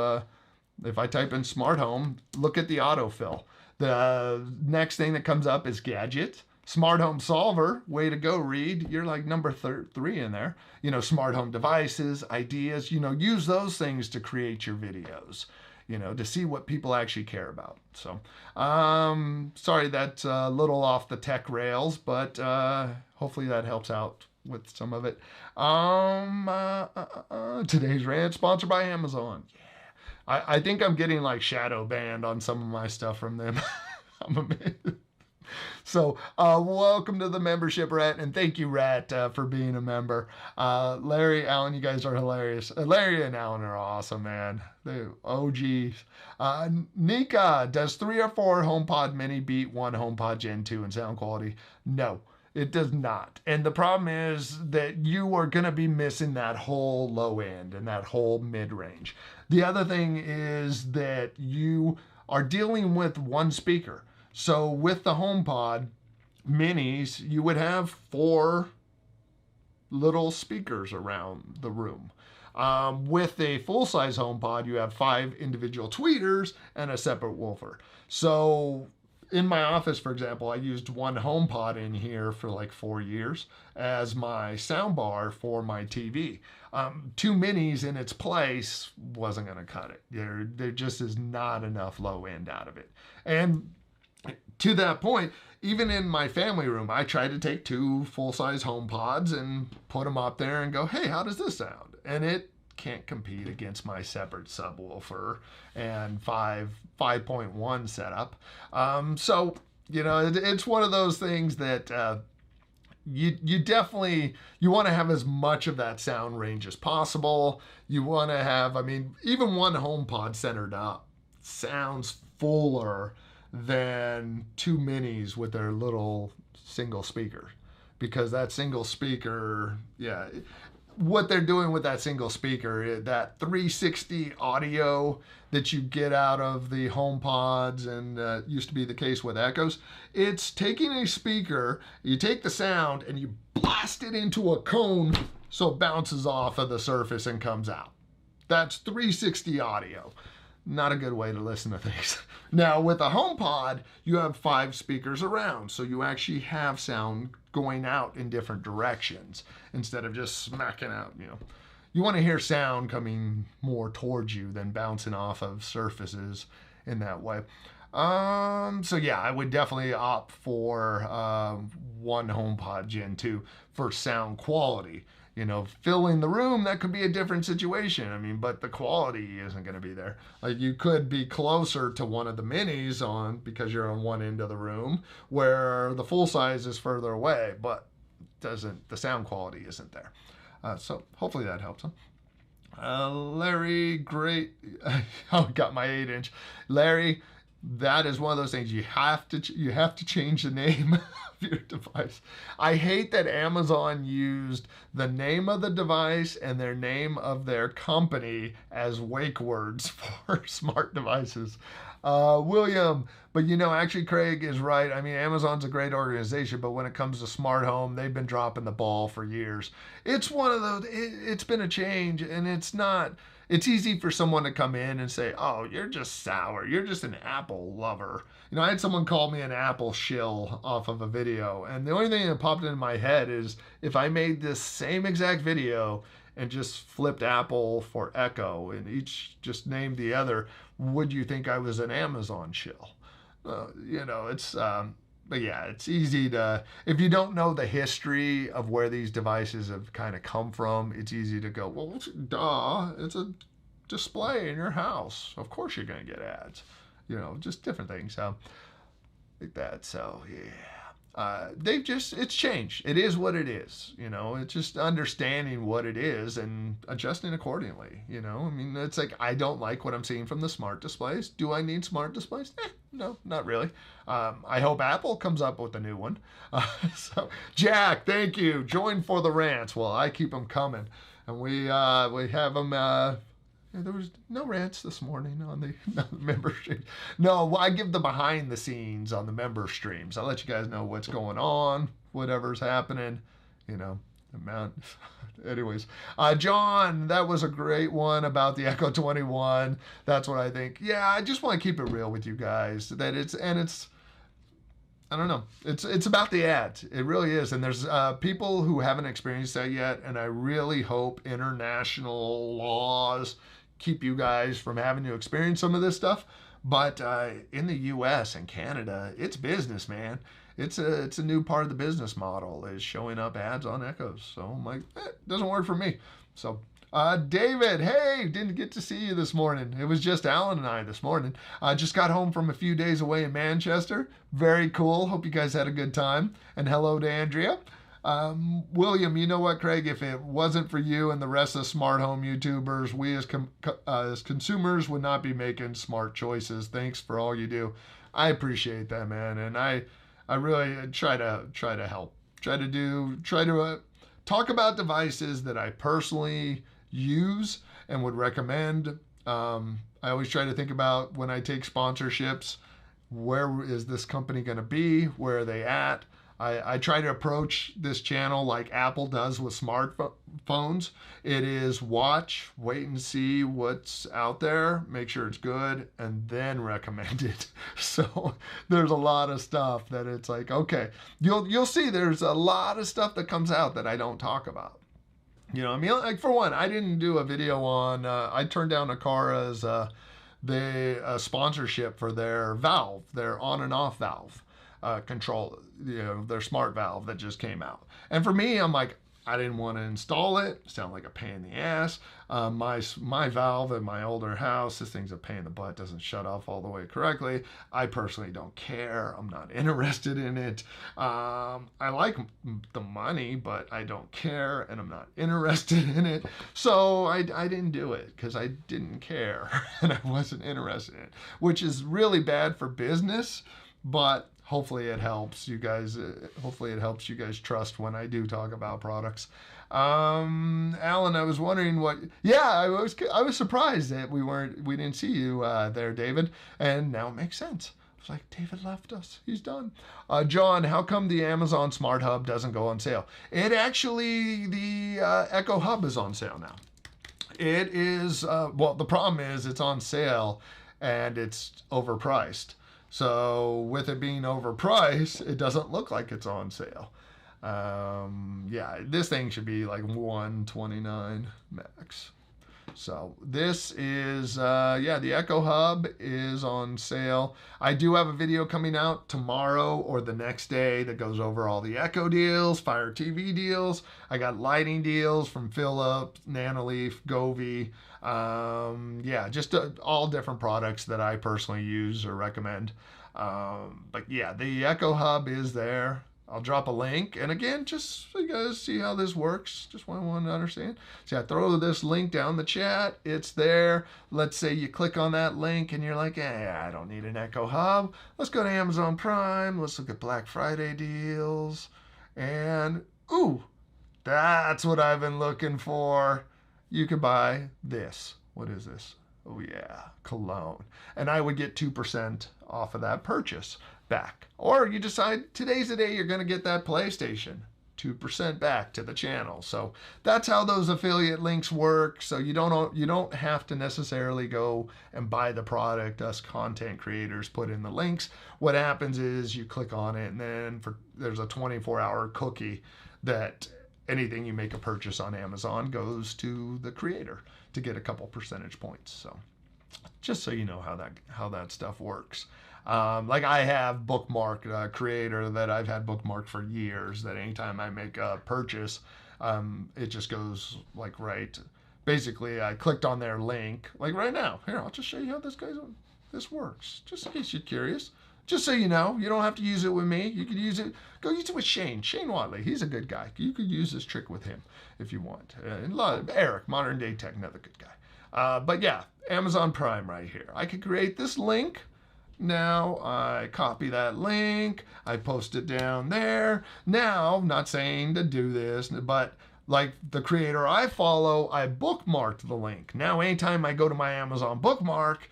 Speaker 1: if I type in smart home, look at the autofill. The next thing that comes up is gadget. Smart home solver, way to go, Reed. You're like number 3 in there. You know, smart home devices, ideas, you know, use those things to create your videos, you know, to see what people actually care about. So, sorry, that's a little off the tech rails, but hopefully that helps out with some of it. Today's rant sponsored by Amazon. I think I'm getting like shadow banned on some of my stuff from them. I'm amazed. So welcome to the membership, Rat, and thank you, Rat, for being a member. Larry, Alan, you guys are hilarious. Larry and Alan are awesome, man. They're OGs. Nika, does 3 or 4 HomePod Mini beat 1 HomePod Gen 2 in sound quality? No, it does not. And the problem is that you are going to be missing that whole low end and that whole mid-range. The other thing is that you are dealing with one speaker. So with the HomePod Minis, you would have 4 little speakers around the room. With a full-size HomePod, you have 5 individual tweeters and a separate woofer. So in my office, for example, I used one HomePod in here for like 4 years as my soundbar for my TV. 2 minis in its place wasn't going to cut it. There just is not enough low end out of it. And to that point, even in my family room, I tried to take 2 full-size HomePods and put them up there and go, hey, how does this sound? And it can't compete against my separate subwoofer and 5.1 setup. So, you know, it's one of those things that you definitely, you want to have as much of that sound range as possible. You want to have, I mean, even one HomePod centered up sounds fuller than 2 minis with their little single speaker, because that single speaker, yeah, what they're doing with that single speaker, that 360 audio that you get out of the HomePods, and used to be the case with Echoes, it's taking a speaker, you take the sound and you blast it into a cone so it bounces off of the surface and comes out. That's 360 audio. not a good way to listen to things. Now with a HomePod, you have 5 speakers around, so you actually have sound going out in different directions instead of just smacking out, you know. You want to hear sound coming more towards you than bouncing off of surfaces in that way. So yeah, I would definitely opt for one HomePod Gen 2 for sound quality. You know, filling the room, that could be a different situation. I mean, but the quality isn't going to be there. Like you could be closer to one of the minis on because you're on one end of the room where the full size is further away, but the sound quality isn't there. So hopefully that helps them. Larry, great. Oh, got my 8-inch. Larry, that is one of those things you have to change the name of your device. I hate that Amazon used the name of the device and their name of their company as wake words for smart devices. William, but you know, actually Craig is right. I mean, Amazon's a great organization, but when it comes to smart home, they've been dropping the ball for years. It's one of those, it's been a change, and it's easy for someone to come in and say, oh, you're just sour. You're just an Apple lover. You know, I had someone call me an Apple shill off of a video. And the only thing that popped into my head is if I made this same exact video and just flipped Apple for Echo and each just named the other, would you think I was an Amazon shill? You know, but yeah, it's easy to, if you don't know the history of where these devices have kind of come from, it's easy to go, well, duh, it's a display in your house. Of course you're going to get ads, you know, just different things. Like that. So yeah. It's changed. It is what it is, you know. It's just understanding what it is and adjusting accordingly, you know. I mean, it's like, I don't like what I'm seeing from the smart displays. Do I need smart displays? No, not really. I hope Apple comes up with a new one. So Jack, thank you. Join for the rants. Well, I keep them coming, and we have them. There was no rants this morning on the member stream. No, I give the behind the scenes on the member streams. I let you guys know what's going on, whatever's happening, you know, amount. Anyways, John, that was a great one about the Echo 21. That's what I think. Yeah, I just want to keep it real with you guys. I don't know. It's about the ads. It really is. And there's people who haven't experienced that yet. And I really hope international laws keep you guys from having to experience some of this stuff. But in the US and Canada, it's business, man. It's a new part of the business model is showing up ads on Echoes. So I'm like, it doesn't work for me. So David, hey, didn't get to see you this morning. It was just Alan and I this morning. I just got home from a few days away in Manchester. Very cool. Hope you guys had a good time. And hello to Andrea. William, you know what, Craig? If it wasn't for you and the rest of the smart home YouTubers, we as consumers would not be making smart choices. Thanks for all you do. I appreciate that, man. And I really try to help. Try to talk about devices that I personally use and would recommend. I always try to think about when I take sponsorships, where is this company going to be? Where are they at? I try to approach this channel like Apple does with smartphones. It is watch, wait and see what's out there, make sure it's good, and then recommend it. So there's a lot of stuff that it's like, okay, you'll see there's a lot of stuff that comes out that I don't talk about. You know, I mean, like for one, I didn't do a video on, I turned down Aqara's sponsorship for their valve, their on and off valve. Control, you know, their smart valve that just came out. And for me, I'm like, I didn't want to install it. Sound like a pain in the ass. My valve in my older house, this thing's a pain in the butt, doesn't shut off all the way correctly. I personally don't care. I'm not interested in it. I like the money, but I don't care, and I'm not interested in it. So I didn't do it because I didn't care and I wasn't interested in it, which is really bad for business, but hopefully it helps you guys. Hopefully it helps you guys trust when I do talk about products. Alan, I was wondering what. Yeah, I was surprised that we didn't see you there, David. And now it makes sense. It's like David left us. He's done. John, how come the Amazon Smart Hub doesn't go on sale? It actually, the Echo Hub is on sale now. It is, well, the problem is it's on sale and it's overpriced. So with it being overpriced, it doesn't look like it's on sale. Yeah, this thing should be like 129 max. So this is, yeah, the Echo Hub is on sale. I do have a video coming out tomorrow or the next day that goes over all the Echo deals, Fire TV deals. I got lighting deals from Philips, Nanoleaf, Govee. Yeah, just all different products that I personally use or recommend. But yeah, the Echo Hub is there. I'll drop a link. And again, just so you guys see how this works, just want to understand. So I throw this link down the chat. It's there. Let's say you click on that link and you're like, I don't need an Echo Hub. Let's go to Amazon Prime. Let's look at Black Friday deals. And, ooh, that's what I've been looking for. You could buy this. What is this? Oh yeah, cologne. And I would get 2% off of that purchase back. Or you decide today's the day you're going to get that PlayStation, 2% back to the channel. So that's how those affiliate links work. So you don't have to necessarily go and buy the product. Us content creators put in the links. What happens is you click on it and then there's a 24-hour cookie that anything you make a purchase on Amazon goes to the creator to get a couple percentage points. So just so you know how that stuff works. Like I have bookmarked a creator that I've had bookmarked for years, that anytime I make a purchase, it just goes like right. Basically, I clicked on their link, like right now. Here, I'll just show you how this works, just in case you're curious. Just so you know, you don't have to use it with me. You could use it, go use it with Shane Watley. He's a good guy. You could use this trick with him if you want. Eric, Modern Day Tech, another good guy. But yeah, Amazon Prime right here. I could create this link. Now I copy that link. I post it down there. Now, I'm not saying to do this, but like the creator I follow, I bookmarked the link. Now, anytime I go to my Amazon bookmark,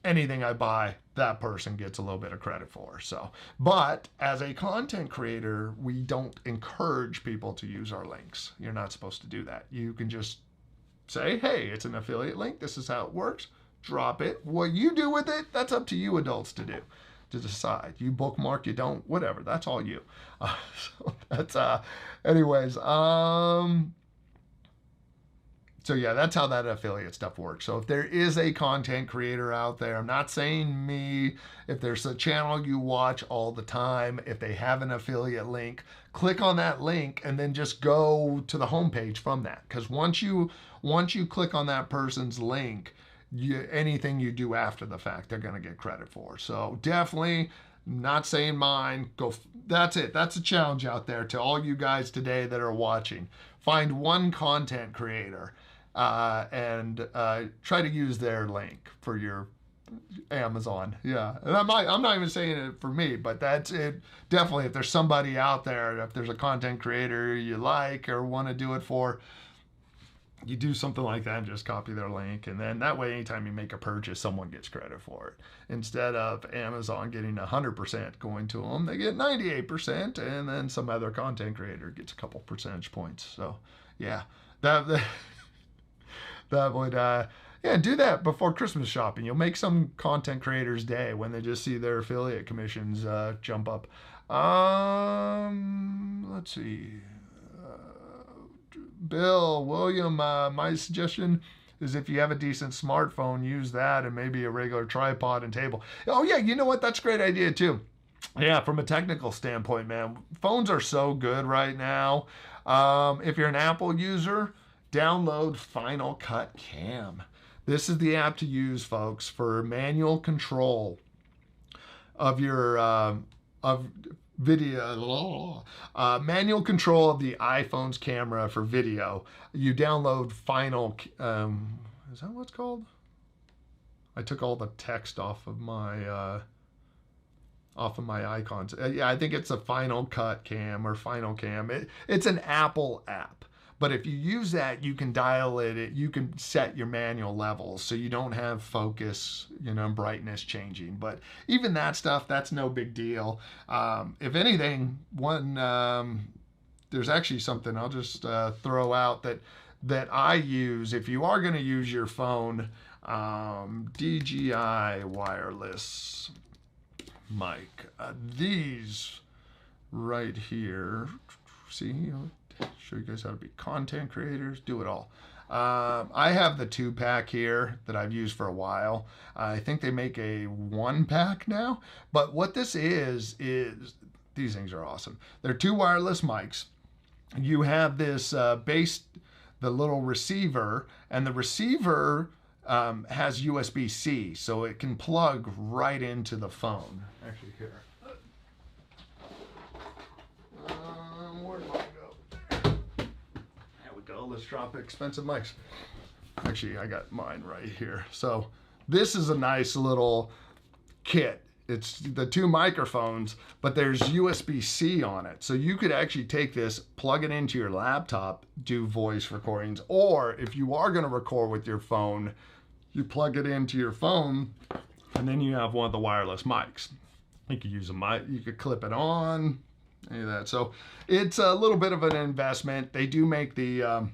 Speaker 1: anything I buy, that person gets a little bit of credit for. So, but as a content creator, we don't encourage people to use our links. You're not supposed to do that. You can just say, hey, it's an affiliate link. This is how it works. Drop it. What you do with it, that's up to you adults to do, to decide. You bookmark, you don't, whatever. That's all you. So that's, anyways, so yeah, that's how that affiliate stuff works. So if there is a content creator out there, I'm not saying me, if there's a channel you watch all the time, if they have an affiliate link, click on that link and then just go to the homepage from that. Because once you click on that person's link, anything you do after the fact, they're going to get credit for. So definitely, not saying mine, go. That's it. That's a challenge out there to all you guys today that are watching. Find one content creator and try to use their link for your Amazon. Yeah, and I'm not even saying it for me, but that's it. Definitely, if there's somebody out there, if there's a content creator you like or want to do it for, you do something like that and just copy their link, and then that way anytime you make a purchase, someone gets credit for it. Instead of Amazon getting 100% going to them, they get 98%, and then some other content creator gets a couple percentage points. So yeah, that would yeah, do that before Christmas shopping. You'll make some content creators' day when they just see their affiliate commissions jump up. Let's see. Bill, William, my suggestion is if you have a decent smartphone, use that and maybe a regular tripod and table. Oh yeah, you know what? That's a great idea too. Yeah, from a technical standpoint, man, phones are so good right now. If you're an Apple user, download Final Cut Cam. This is the app to use, folks, for manual control of your video, manual control of the iPhone's camera for video. You download Final, is that what it's called? I took all the text off of my icons. Yeah, I think it's a Final Cut Cam or Final Cam. It's an Apple app. But if you use that, you can dial it, you can set your manual levels so you don't have focus, brightness changing. But even that stuff, that's no big deal. If anything, there's actually something I'll just throw out that that I use if you are going to use your phone. DJI wireless mic. These right here. See, show you guys how to be content creators. Do it all. I have the 2-pack here that I've used for a while. I think they make a 1-pack now. But what this is these things are awesome. They're 2 wireless mics. You have this base, the little receiver, and the receiver has USB-C, so it can plug right into the phone. Actually, here. Where did mine go? There we go. Let's drop expensive mics. Actually, I got mine right here. So this is a nice little kit. It's the 2 microphones, but there's USB-C on it. So you could actually take this, plug it into your laptop, do voice recordings, or if you are going to record with your phone, you plug it into your phone, and then you have one of the wireless mics. You could use a mic, you could clip it on, any of that. So it's a little bit of an investment. They do make the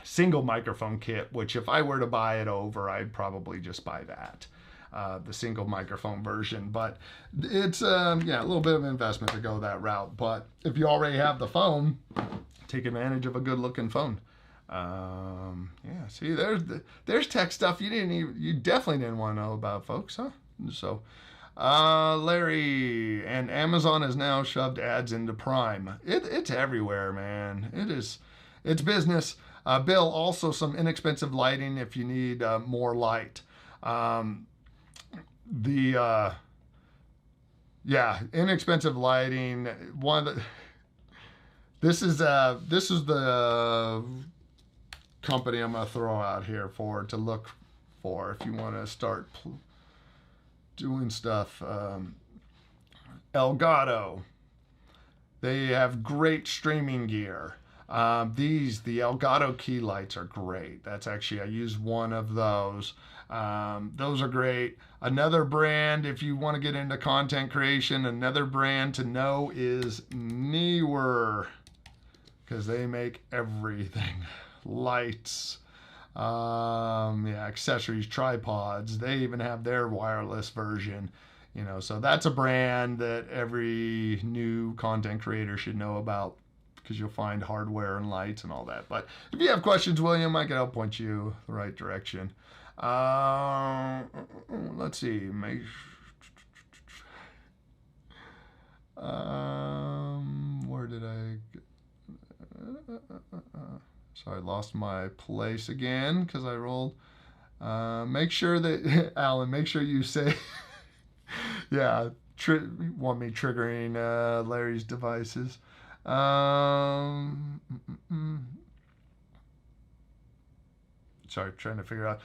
Speaker 1: single microphone kit, which if I were to buy it over, I'd probably just buy that. The single microphone version, but it's yeah, a little bit of an investment to go that route. But if you already have the phone, take advantage of a good looking phone. Yeah, see, there's tech stuff you definitely didn't want to know about, folks, huh? So Larry, and Amazon has now shoved ads into Prime. It's everywhere, man. It's business. Bill, also some inexpensive lighting if you need more light. Yeah, inexpensive lighting. This is the company I'm gonna throw out here to look for if you want to start doing stuff. Elgato. They have great streaming gear. The Elgato key lights are great. That's actually, I use one of those. Those are great. Another brand, if you want to get into content creation, another brand to know is Neewer, because they make everything. Lights, yeah, accessories, tripods. They even have their wireless version. You know, so that's a brand that every new content creator should know about, because you'll find hardware and lights and all that. But if you have questions, William, I can help point you the right direction. Let's see. Where did I? So I lost my place again because I rolled. Make sure that Alan, make sure you say, yeah. Want me triggering Larry's devices. Sorry, trying to figure out.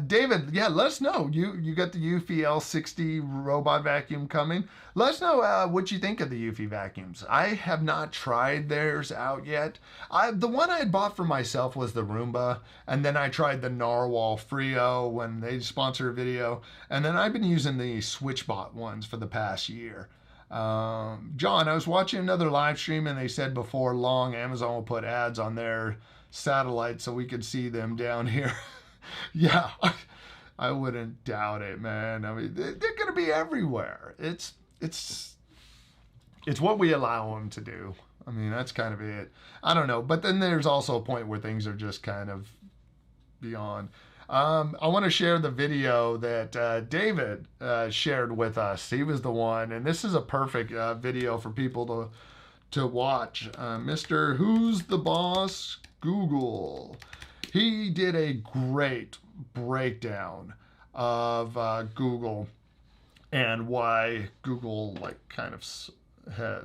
Speaker 1: David, yeah, let us know. You got the Eufy L60 robot vacuum coming. Let us know what you think of the Eufy vacuums. I have not tried theirs out yet. The one I had bought for myself was the Roomba, and then I tried the Narwhal Frio when they sponsored a video, and then I've been using the SwitchBot ones for the past year. John, I was watching another live stream, and they said before long Amazon will put ads on their satellite so we could see them down here. Yeah, I wouldn't doubt it, man. I mean, they're going to be everywhere. It's what we allow them to do. I mean, that's kind of it. I don't know. But then there's also a point where things are just kind of beyond. I want to share the video that David shared with us. He was the one, and this is a perfect video for people to watch. Mr. Who's the Boss Google. He did a great breakdown of Google and why Google kind of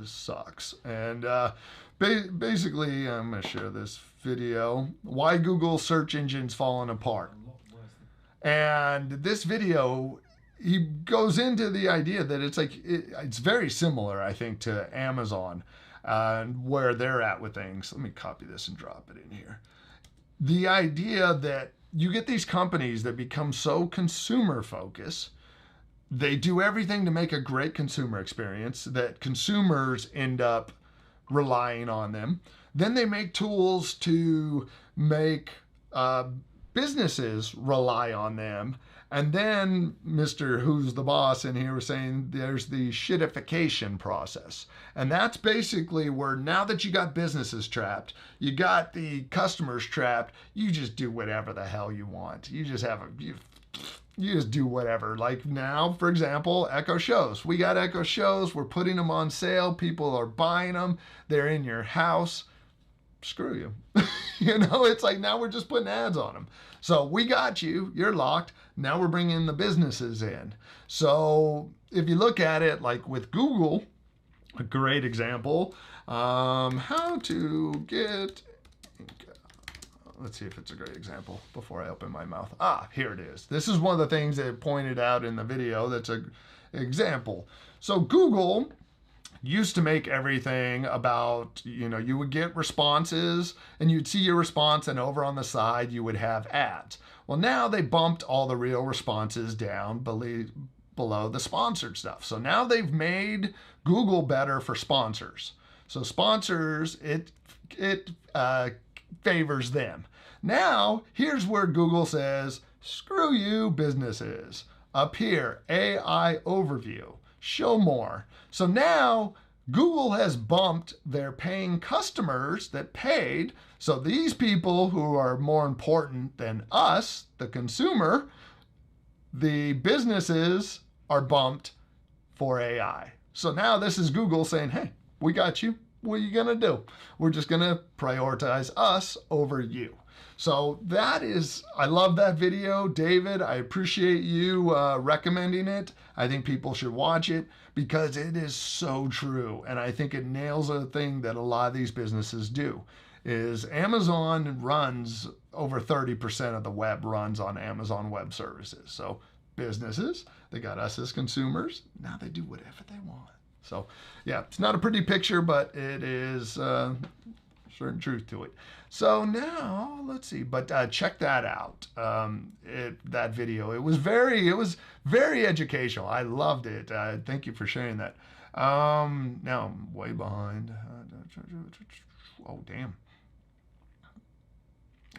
Speaker 1: sucks. And basically, I'm going to share this video. Why Google search engine's falling apart. And this video, he goes into the idea that it's very similar, I think, to Amazon. Where they're at with things. Let me copy this and drop it in here. The idea that you get these companies that become so consumer focused, they do everything to make a great consumer experience that consumers end up relying on them. Then they make tools to make businesses rely on them. And then Mr. Who's the Boss in here was saying there's the shitification process. And that's basically where now that you got businesses trapped, you got the customers trapped, you just do whatever the hell you want. You just have you just do whatever. Like now, for example, Echo shows. We got Echo shows. We're putting them on sale. People are buying them. They're in your house. Screw you. You know, it's like now we're just putting ads on them. So we got you. You're locked. Now we're bringing the businesses in. So if you look at it like with Google, a great example, how to get, let's see if it's a great example before I open my mouth. Here it is. This is one of the things they pointed out in the video that's an example. So Google used to make everything about, you know, you would get responses and you'd see your response and over on the side you would have ads. Well, now they bumped all the real responses down below the sponsored stuff. So now they've made Google better for sponsors. So sponsors, it favors them. Now, here's where Google says, screw you businesses. Up here, AI overview, show more. So now Google has bumped their paying customers that paid. So these people who are more important than us, the consumer, the businesses are bumped for AI. So now this is Google saying, hey, we got you. What are you going to do? We're just going to prioritize us over you. So that is, I love that video, David. I appreciate you recommending it. I think people should watch it because it is so true. And I think it nails a thing that a lot of these businesses do is Amazon runs over 30% of the web runs on Amazon Web Services. So businesses, they got us as consumers. Now they do whatever they want. So yeah, it's not a pretty picture, but it is certain truth to it. So now let's see, but check that out. That video, it was very educational. I loved it. Thank you for sharing that. Now I'm way behind. Oh damn.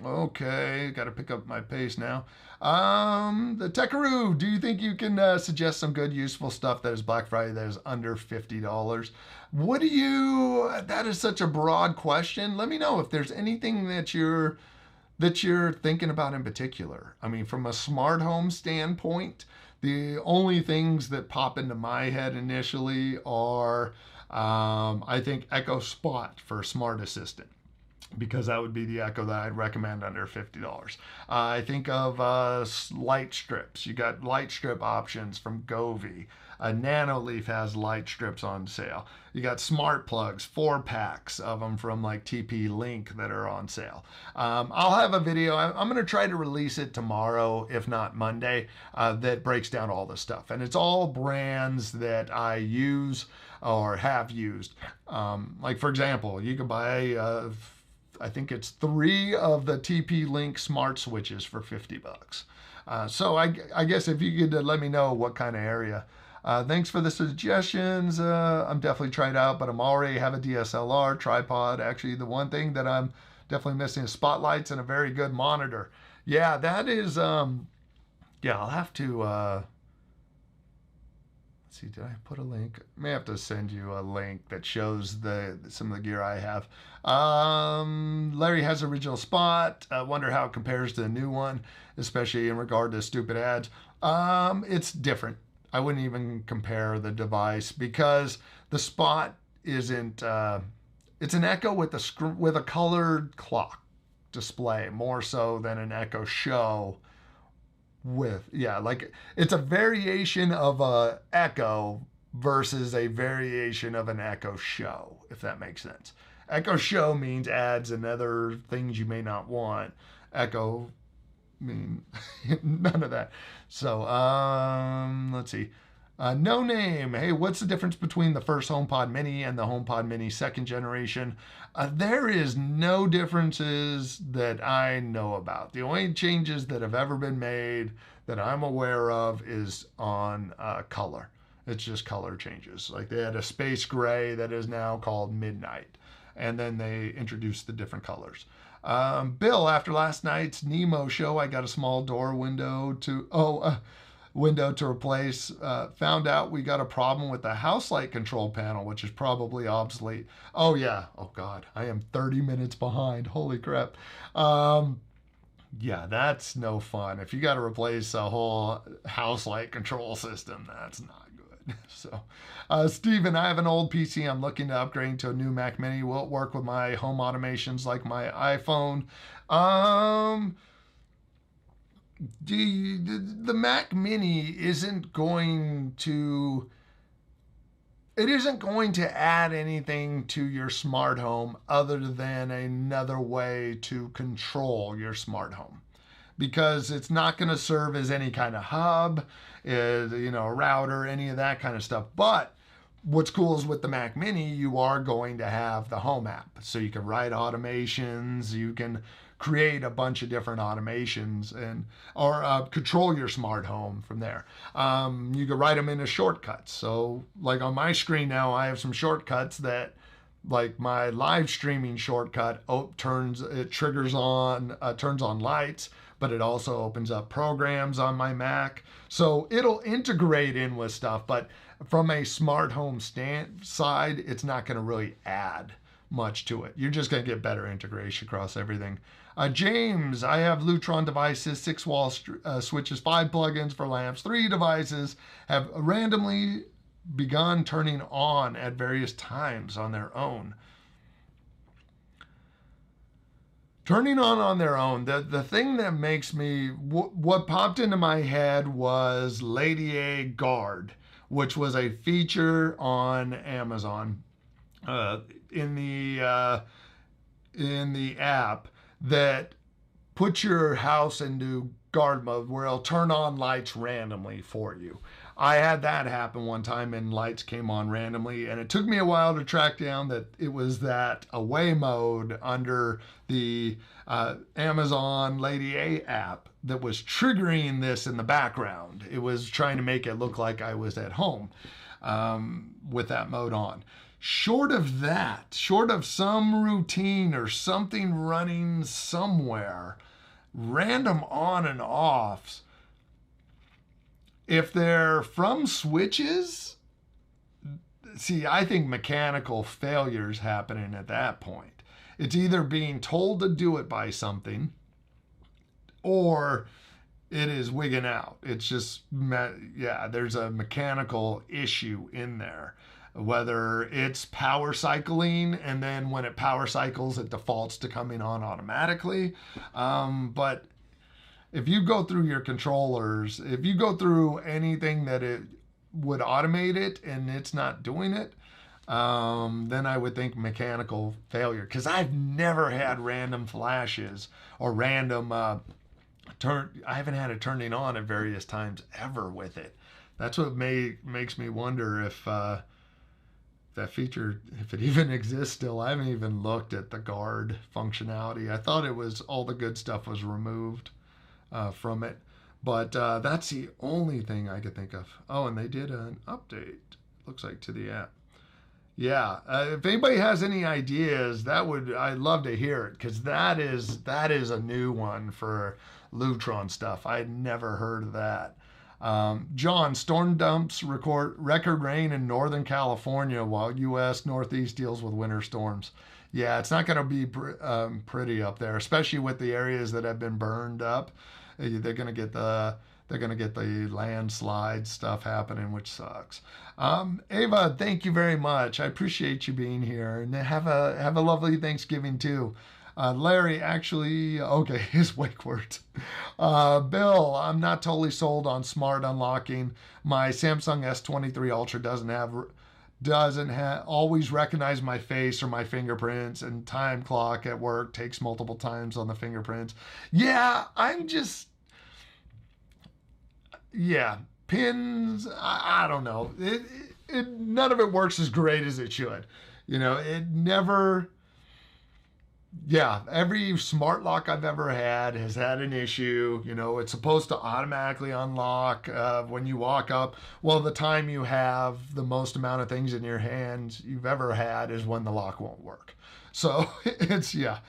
Speaker 1: Okay, got to pick up my pace now. The Tekaroo, do you think you can suggest some good, useful stuff that is Black Friday that is under $50? What do you, that is such a broad question. Let me know if there's anything that you're thinking about in particular. I mean, from a smart home standpoint, the only things that pop into my head initially are, I think Echo Spot for Smart Assistant, because that would be the Echo that I'd recommend under $50. I think of light strips. You got light strip options from Govee. Nanoleaf has light strips on sale. You got smart plugs, 4-packs of them from like TP-Link that are on sale. I'll have a video. I'm going to try to release it tomorrow, if not Monday, that breaks down all the stuff. And it's all brands that I use or have used. Like, for example, you could buy I think it's 3 of the TP-Link smart switches for $50. So I guess if you could let me know what kind of area. Thanks for the suggestions. I'm definitely trying it out, but I'm already have a DSLR tripod. Actually, the one thing that I'm definitely missing is spotlights and a very good monitor. Yeah, that is, yeah, I'll have to, see, did I put a link? I may have to send you a link that shows some of the gear I have. Larry has original Spot. Wonder how it compares to the new one, especially in regard to stupid ads. It's different. I wouldn't even compare the device because the Spot isn't. It's an Echo with a colored clock display more so than an Echo Show. Like it's a variation of a Echo versus a variation of an Echo Show, if that makes sense. Echo Show means ads and other things you may not want. Echo mean none of that. So let's see. No Name. Hey, what's the difference between the first HomePod Mini and the HomePod Mini second generation? There is no differences that I know about. The only changes that have ever been made that I'm aware of is on color. It's just color changes. Like they had a space gray that is now called Midnight. and then they introduced the different colors. Bill, after last night's Nemo show, I got a small door window to replace. Found out we got a problem with the house light control panel, which is probably obsolete. Oh yeah. Oh God, I am 30 minutes behind. Holy crap. Yeah, that's no fun. If you got to replace a whole house light control system, that's not good. So, Steven, I have an old PC. I'm looking to upgrade to a new Mac Mini. Will it work with my home automations like my iPhone? The Mac Mini isn't going to add anything to your smart home other than another way to control your smart home, because it's not going to serve as any kind of hub, a router, any of that kind of stuff. But what's cool is with the Mac Mini, you are going to have the home app, so you can write automations, you can create a bunch of different automations or control your smart home from there. You can write them into shortcuts. So like on my screen now, I have some shortcuts that, like my live streaming shortcut, turns on lights, but it also opens up programs on my Mac. So it'll integrate in with stuff, but from a smart home side, it's not going to really add much to it. You're just going to get better integration across everything. James, I have Lutron devices, 6 wall switches, 5 plugins for lamps, 3 devices have randomly begun turning on at various times on their own. Turning on their own. The thing that makes me, what popped into my head was Lady A Guard, which was a feature on Amazon in the app that puts your house into guard mode where it'll turn on lights randomly for you. I had that happen one time and lights came on randomly, and it took me a while to track down that it was that away mode under the Amazon Lady A app that was triggering this in the background. It was trying to make it look like I was at home with that mode on. Short of some routine or something running somewhere, random on and offs, if they're from switches, see, I think mechanical failures happening at that point. It's either being told to do it by something, or it is wigging out. It's just, there's a mechanical issue in there. Whether it's power cycling, and then when it power cycles, it defaults to coming on automatically. But if you go through your controllers, if you go through anything that it would automate it and it's not doing it, then I would think mechanical failure. Because I've never had random flashes or random I haven't had it turning on at various times ever with it. That's what makes me wonder if that feature, if it even exists still. I haven't even looked at the guard functionality. I thought it was all the good stuff was removed from it, but that's the only thing I could think of. Oh, and they did an update, looks like, to the app. Yeah, if anybody has any ideas, I'd love to hear it, because that is a new one for Lutron stuff. I had never heard of that. John, storm dumps record rain in Northern California while U.S. Northeast deals with winter storms. Yeah, it's not going to be pretty up there, especially with the areas that have been burned up. They're going to get the landslide stuff happening, which sucks. Ava, thank you very much. I appreciate you being here, and have a lovely Thanksgiving too. Larry, actually, okay, his wake words. Bill, I'm not totally sold on smart unlocking. My Samsung S23 Ultra doesn't always recognize my face or my fingerprints, and time clock at work takes multiple times on the fingerprints. Yeah, pins, I don't know. None of it works as great as it should. It never yeah, every smart lock I've ever had has had an issue. You know, it's supposed to automatically unlock when you walk up. Well, the time you have the most amount of things in your hands you've ever had is when the lock won't work. So it's, yeah,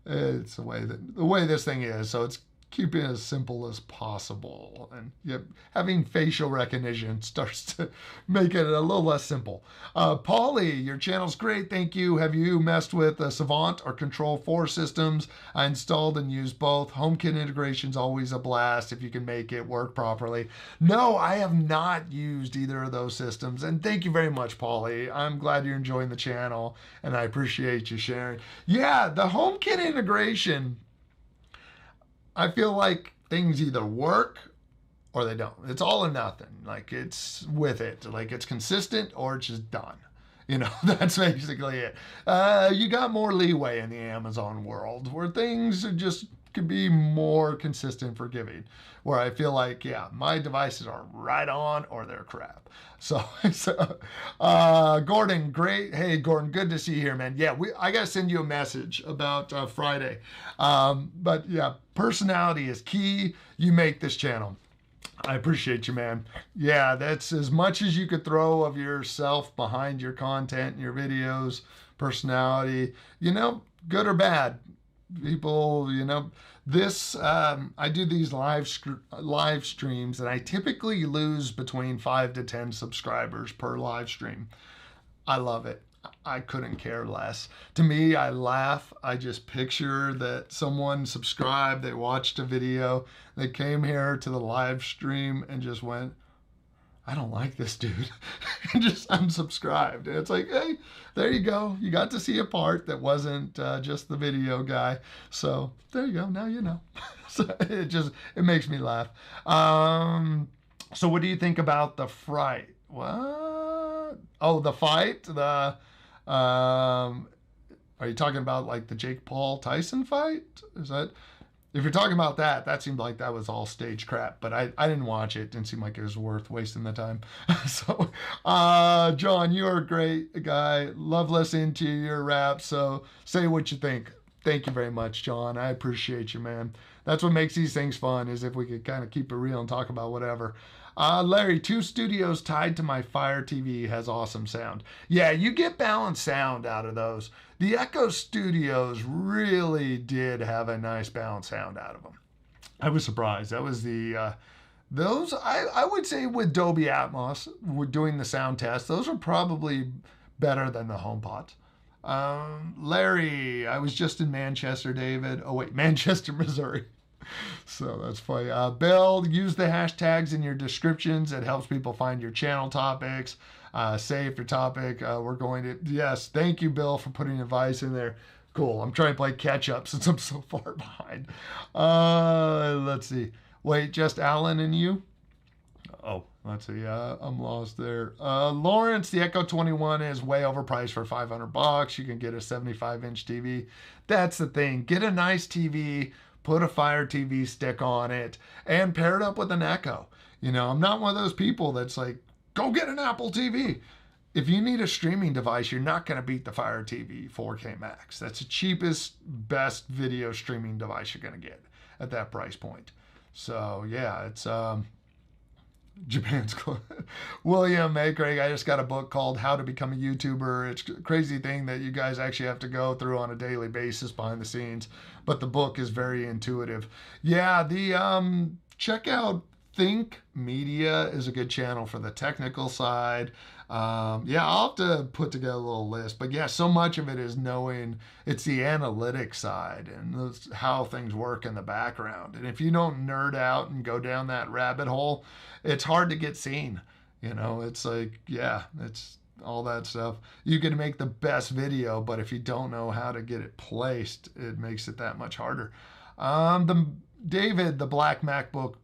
Speaker 1: it's the way this thing is. So it's keeping it as simple as possible. And yep, having facial recognition starts to make it a little less simple. Paulie, your channel's great. Thank you. Have you messed with Savant or Control 4 systems? I installed and used both. HomeKit integration's always a blast if you can make it work properly. No, I have not used either of those systems. And thank you very much, Paulie. I'm glad you're enjoying the channel and I appreciate you sharing. Yeah, the HomeKit integration, I feel like things either work or they don't. It's all or nothing. Like it's with it. Like it's consistent or it's just done. You know, that's basically it. You got more leeway in the Amazon world where things are just could be more consistent forgiving. Where I feel like, yeah, my devices are right on or they're crap. So, Gordon, great. Hey, Gordon, good to see you here, man. Yeah, I got to send you a message about Friday. But yeah, personality is key. You make this channel. I appreciate you, man. Yeah, that's as much as you could throw of yourself behind your content and your videos, personality, you know, good or bad. People, you know, this, I do these live streams and I typically lose between 5 to 10 subscribers per live stream. I love it. I couldn't care less. To me, I laugh. I just picture that someone subscribed, they watched a video, they came here to the live stream and just went, I don't like this dude, and just unsubscribed. And it's like, hey, there you go. You got to see a part that wasn't just the video guy. So there you go. Now you know. So it makes me laugh. So what do you think about the fright? What? Oh, the fight? Are you talking about like the Jake Paul Tyson fight? Is that, if you're talking about that, that seemed like that was all stage crap, but I didn't watch it. Didn't seem like it was worth wasting the time. So, John, you are a great guy. Love listening to your rap. So say what you think. Thank you very much, John. I appreciate you, man. That's what makes these things fun, is if we could kind of keep it real and talk about whatever. Larry, 2 studios tied to my Fire TV has awesome sound. Yeah, you get balanced sound out of those. The Echo Studios really did have a nice balanced sound out of them. I was surprised. That was the, those, I would say with Dolby Atmos, we're doing the sound test, those are probably better than the HomePods. Larry, I was just in Manchester, David. Oh wait, Manchester, Missouri. So that's funny. Bill, use the hashtags in your descriptions. It helps people find your channel topics. Save your topic. We're going to, yes, thank you, Bill, for putting advice in there. Cool. I'm trying to play catch up since I'm so far behind. Let's see. Wait, just Alan and you? Oh, let's see. I'm lost there. Lawrence, the Echo 21 is way overpriced for $500. You can get a 75-inch TV. That's the thing. Get a nice TV. Put a Fire TV stick on it and pair it up with an Echo. You know, I'm not one of those people that's like, go get an Apple TV. If you need a streaming device, you're not going to beat the Fire TV 4K Max. That's the cheapest, best video streaming device you're going to get at that price point. So yeah, it's Japan's close. William, hey Craig, I just got a book called How to Become a YouTuber. It's a crazy thing that you guys actually have to go through on a daily basis behind the scenes, but the book is very intuitive. Yeah, the check out Think Media is a good channel for the technical side. Yeah, I'll have to put together a little list, but yeah, so much of it is knowing it's the analytic side and how things work in the background. And if you don't nerd out and go down that rabbit hole, it's hard to get seen. You know, it's like, yeah, it's all that stuff. You can make the best video, but if you don't know how to get it placed, it makes it that much harder. David, the black MacBook,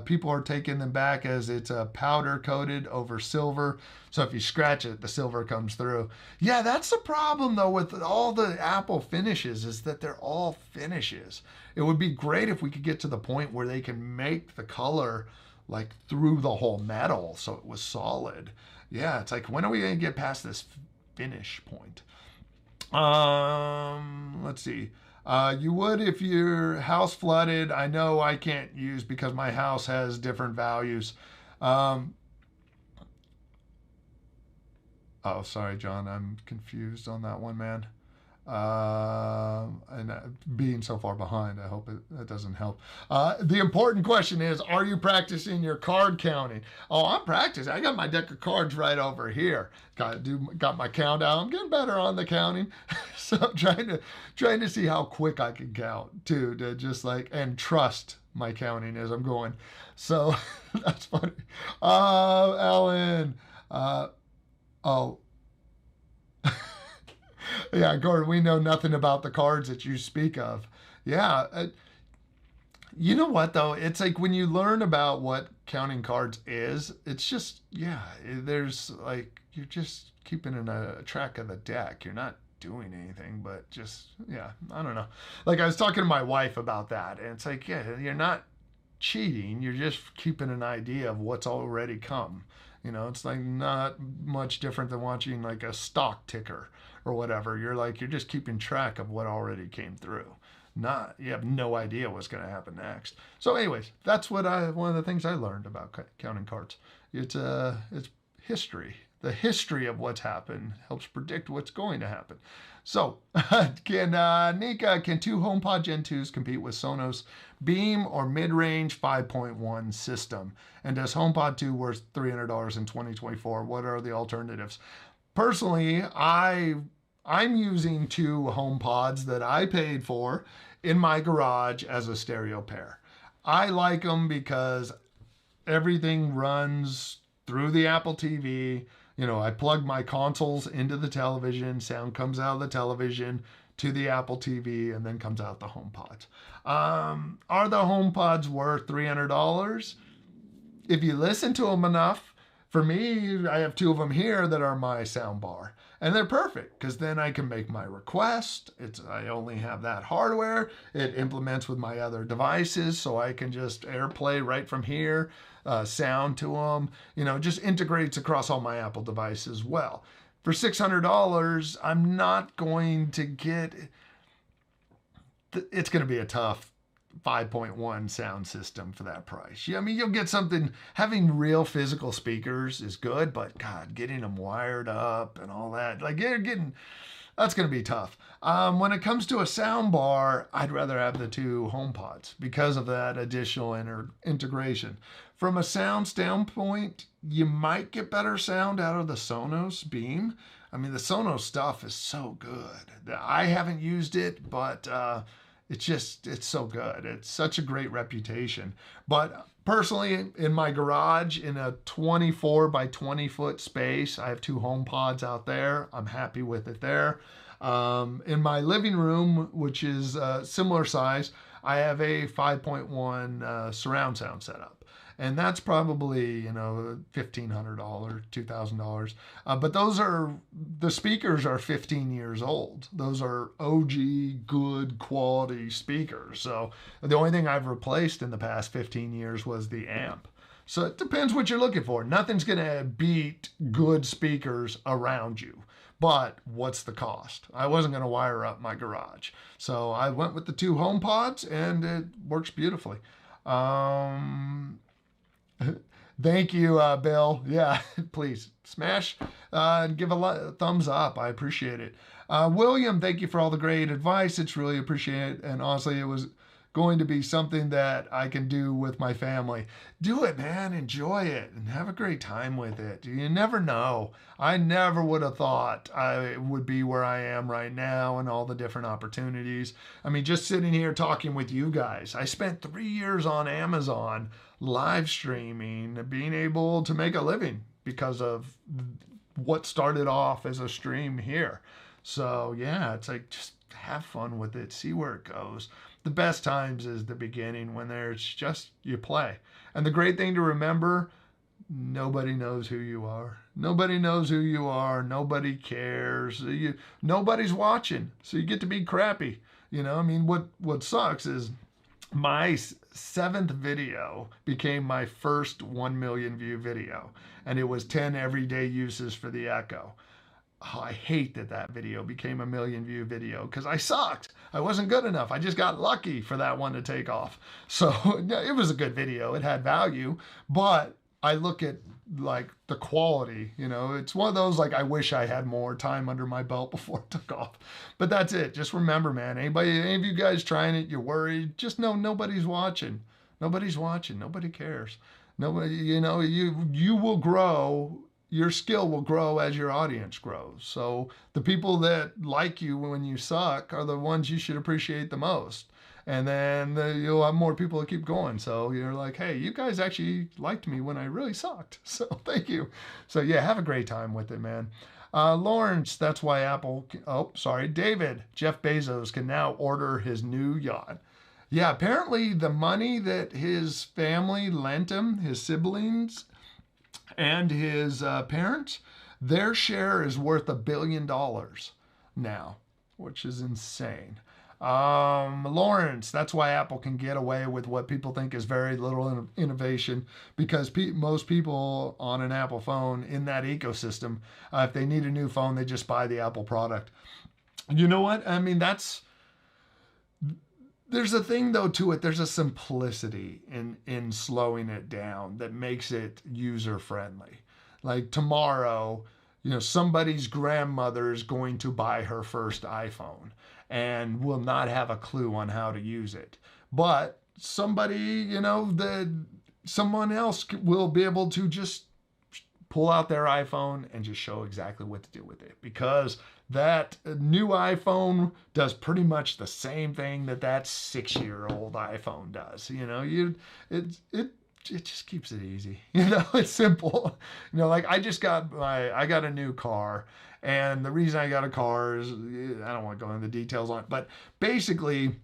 Speaker 1: people are taking them back as it's powder coated over silver. So if you scratch it, the silver comes through. Yeah, that's the problem though with all the Apple finishes, is that they're all finishes. It would be great if we could get to the point where they can make the color like through the whole metal so it was solid. Yeah, it's like, when are we going to get past this finish point? Let's see. You would if your house flooded. I know I can't use because my house has different values. Um, oh, sorry, John. I'm confused on that one, man. And being so far behind, I hope that doesn't help. The important question is, are you practicing your card counting? Oh, I'm practicing. I got my deck of cards right over here. Got my count out. I'm getting better on the counting. So I'm trying to see how quick I can count too, to just like, and trust my counting as I'm going. So that's funny. Alan. Oh. Yeah, Gordon, we know nothing about the cards that you speak of. Yeah. You know what, though? It's like when you learn about what counting cards is, it's just, yeah, there's like, you're just keeping a track of the deck. You're not doing anything, but just, yeah, I don't know. Like I was talking to my wife about that, and it's like, yeah, you're not cheating. You're just keeping an idea of what's already come. You know, it's like not much different than watching like a stock ticker or whatever. You're just keeping track of what already came through. Not you have no idea what's going to happen next. So, anyways, that's one of the things I learned about counting cards. It's history. The history of what's happened helps predict what's going to happen. So, can two HomePod Gen 2s compete with Sonos Beam or mid-range 5.1 system? And does HomePod 2 worth $300 in 2024? What are the alternatives? Personally, I'm using two HomePods that I paid for in my garage as a stereo pair. I like them because everything runs through the Apple TV. You know, I plug my consoles into the television, sound comes out of the television to the Apple TV, and then comes out the HomePods. Are the HomePods worth $300? If you listen to them enough, for me, I have two of them here that are my sound bar. And they're perfect because then I can make my request. I only have that hardware. It implements with my other devices, so I can just AirPlay right from here, sound to them. You know, just integrates across all my Apple devices well. For $600, I'm not going to get. It's going to be a tough 5.1 sound system for that price. I mean, you'll get something, having real physical speakers is good, but God, getting them wired up and all that, like that's going to be tough. When it comes to a sound bar, I'd rather have the two HomePods because of that additional integration. From a sound standpoint, you might get better sound out of the Sonos Beam. I mean, the Sonos stuff is so good. I haven't used it, but it's so good. It's such a great reputation. But personally, in my garage, in a 24 by 20 foot space, I have two HomePods out there. I'm happy with it there. In my living room, which is similar size, I have a 5.1 surround sound setup. And that's probably, $1,500, $2,000. But the speakers are 15 years old. Those are OG, good quality speakers. So the only thing I've replaced in the past 15 years was the amp. So it depends what you're looking for. Nothing's going to beat good speakers around you. But what's the cost? I wasn't going to wire up my garage. So I went with the two HomePods, and it works beautifully. Thank you, Bill. Yeah, please smash and give a thumbs up. I appreciate it. William, thank you for all the great advice. It's really appreciated. And honestly, it was going to be something that I can do with my family. Do it, man. Enjoy it and have a great time with it. You never know. I never would have thought I would be where I am right now and all the different opportunities. I mean, just sitting here talking with you guys. I spent 3 years on Amazon live streaming, being able to make a living because of what started off as a stream here. So yeah, it's like just have fun with it, see where it goes. The best times is the beginning when there's just you play. And the great thing to remember, nobody knows who you are. Nobody knows who you are. Nobody cares. Nobody's watching. So you get to be crappy. I mean, what sucks is my 7th video became my first 1 million view video. And it was 10 everyday uses for the Echo. oh, I hate that that video became a million view video because I sucked. I wasn't good enough. I just got lucky for that one to take off. So yeah, it was a good video. It had value, but I look at like the quality, you know, it's one of those like I wish I had more time under my belt before it took off. But that's it. Just remember, man, any of you guys trying it, you're worried, just know nobody's watching. Nobody's watching. Nobody cares. Nobody, you know, you will grow, your skill will grow as your audience grows. So the people that like you when you suck are the ones you should appreciate the most. And then you'll have more people to keep going. So you're like, hey, you guys actually liked me when I really sucked. So thank you. So yeah, have a great time with it, man. Lawrence, that's why David, Jeff Bezos can now order his new yacht. Yeah, apparently the money that his family lent him, his siblings and his parents, their share is worth $1 billion now, which is insane. Lawrence, that's why Apple can get away with what people think is very little innovation, because most people on an Apple phone in that ecosystem, if they need a new phone, they just buy the Apple product. You know what? I mean, there's a thing though to it. There's a simplicity in slowing it down that makes it user friendly. Like tomorrow, you know, somebody's grandmother is going to buy her first iPhone and will not have a clue on how to use it. But somebody, you know, someone else will be able to just pull out their iPhone and just show exactly what to do with it, because that new iPhone does pretty much the same thing that 6-year-old iPhone does. You know, it just keeps it easy. You know, it's simple. You know, like I got a new car, and the reason I got a car is, I don't want to go into the details on it, but basically,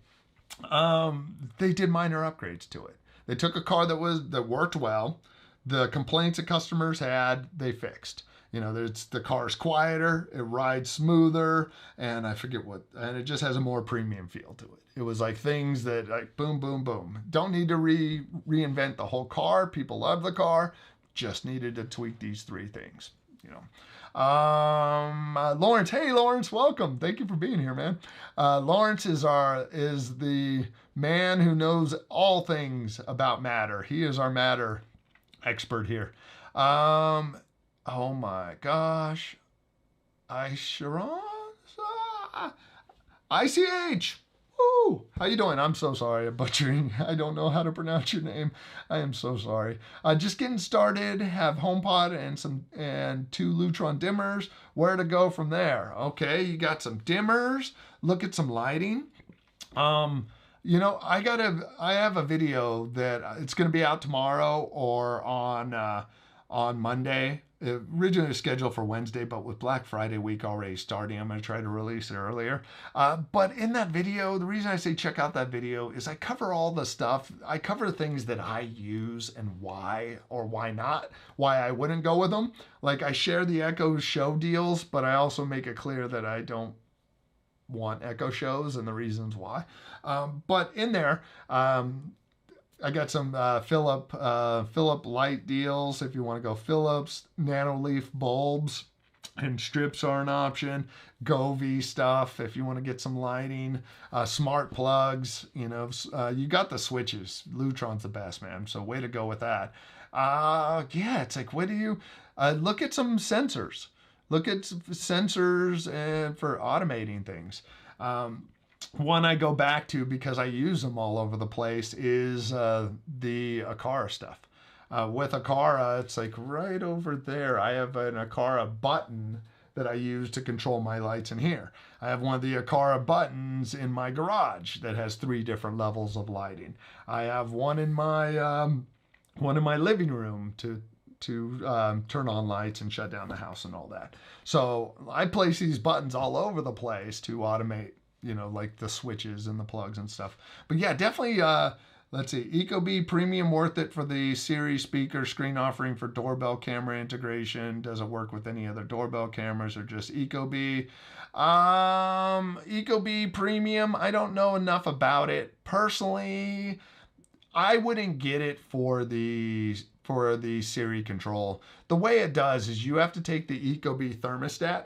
Speaker 1: they did minor upgrades to it. They took a car that worked well. The complaints that customers had, they fixed. You know, the car's quieter, it rides smoother, and I forget and it just has a more premium feel to it. It was like things that like boom, boom, boom. Don't need to reinvent the whole car. People love the car. Just needed to tweak these 3 things. You know, Lawrence. Hey, Lawrence, welcome. Thank you for being here, man. Lawrence is the man who knows all things about Matter. He is our Matter expert here. Oh my gosh. ICH. Woo! How you doing? I'm so sorry. I'm butchering. I don't know how to pronounce your name. I am so sorry. Just getting started. Have HomePod and 2 Lutron dimmers. Where to go from there? Okay, you got some dimmers. Look at some lighting. You know, I have a video that it's going to be out tomorrow or on Monday. Originally scheduled for Wednesday, but with Black Friday week already starting, I'm going to try to release it earlier. But in that video, the reason I say check out that video is I cover all the stuff. I cover things that I use and why or why not, why I wouldn't go with them. Like I share the Echo Show deals, but I also make it clear that I don't want Echo Shows and the reasons why. But in there, I got some Philip light deals. If you want to go Philips, Nanoleaf bulbs and strips are an option. Govee stuff if you want to get some lighting. Smart plugs. You know, you got the switches. Lutron's the best, man. So way to go with that. Yeah, it's like, what do you look at some sensors? Look at sensors and for automating things. One I go back to because I use them all over the place is the Aqara stuff. With Aqara, it's like right over there. I have an Aqara button that I use to control my lights in here. I have one of the Aqara buttons in my garage that has 3 different levels of lighting. I have one in my living room to turn on lights and shut down the house and all that. So I place these buttons all over the place to automate, you know, like the switches and the plugs and stuff. But yeah, definitely, let's see, Ecobee Premium worth it for the Siri speaker screen offering for doorbell camera integration. Does it work with any other doorbell cameras or just Ecobee? Ecobee Premium, I don't know enough about it. Personally, I wouldn't get it for the Siri control. The way it does is you have to take the Ecobee thermostat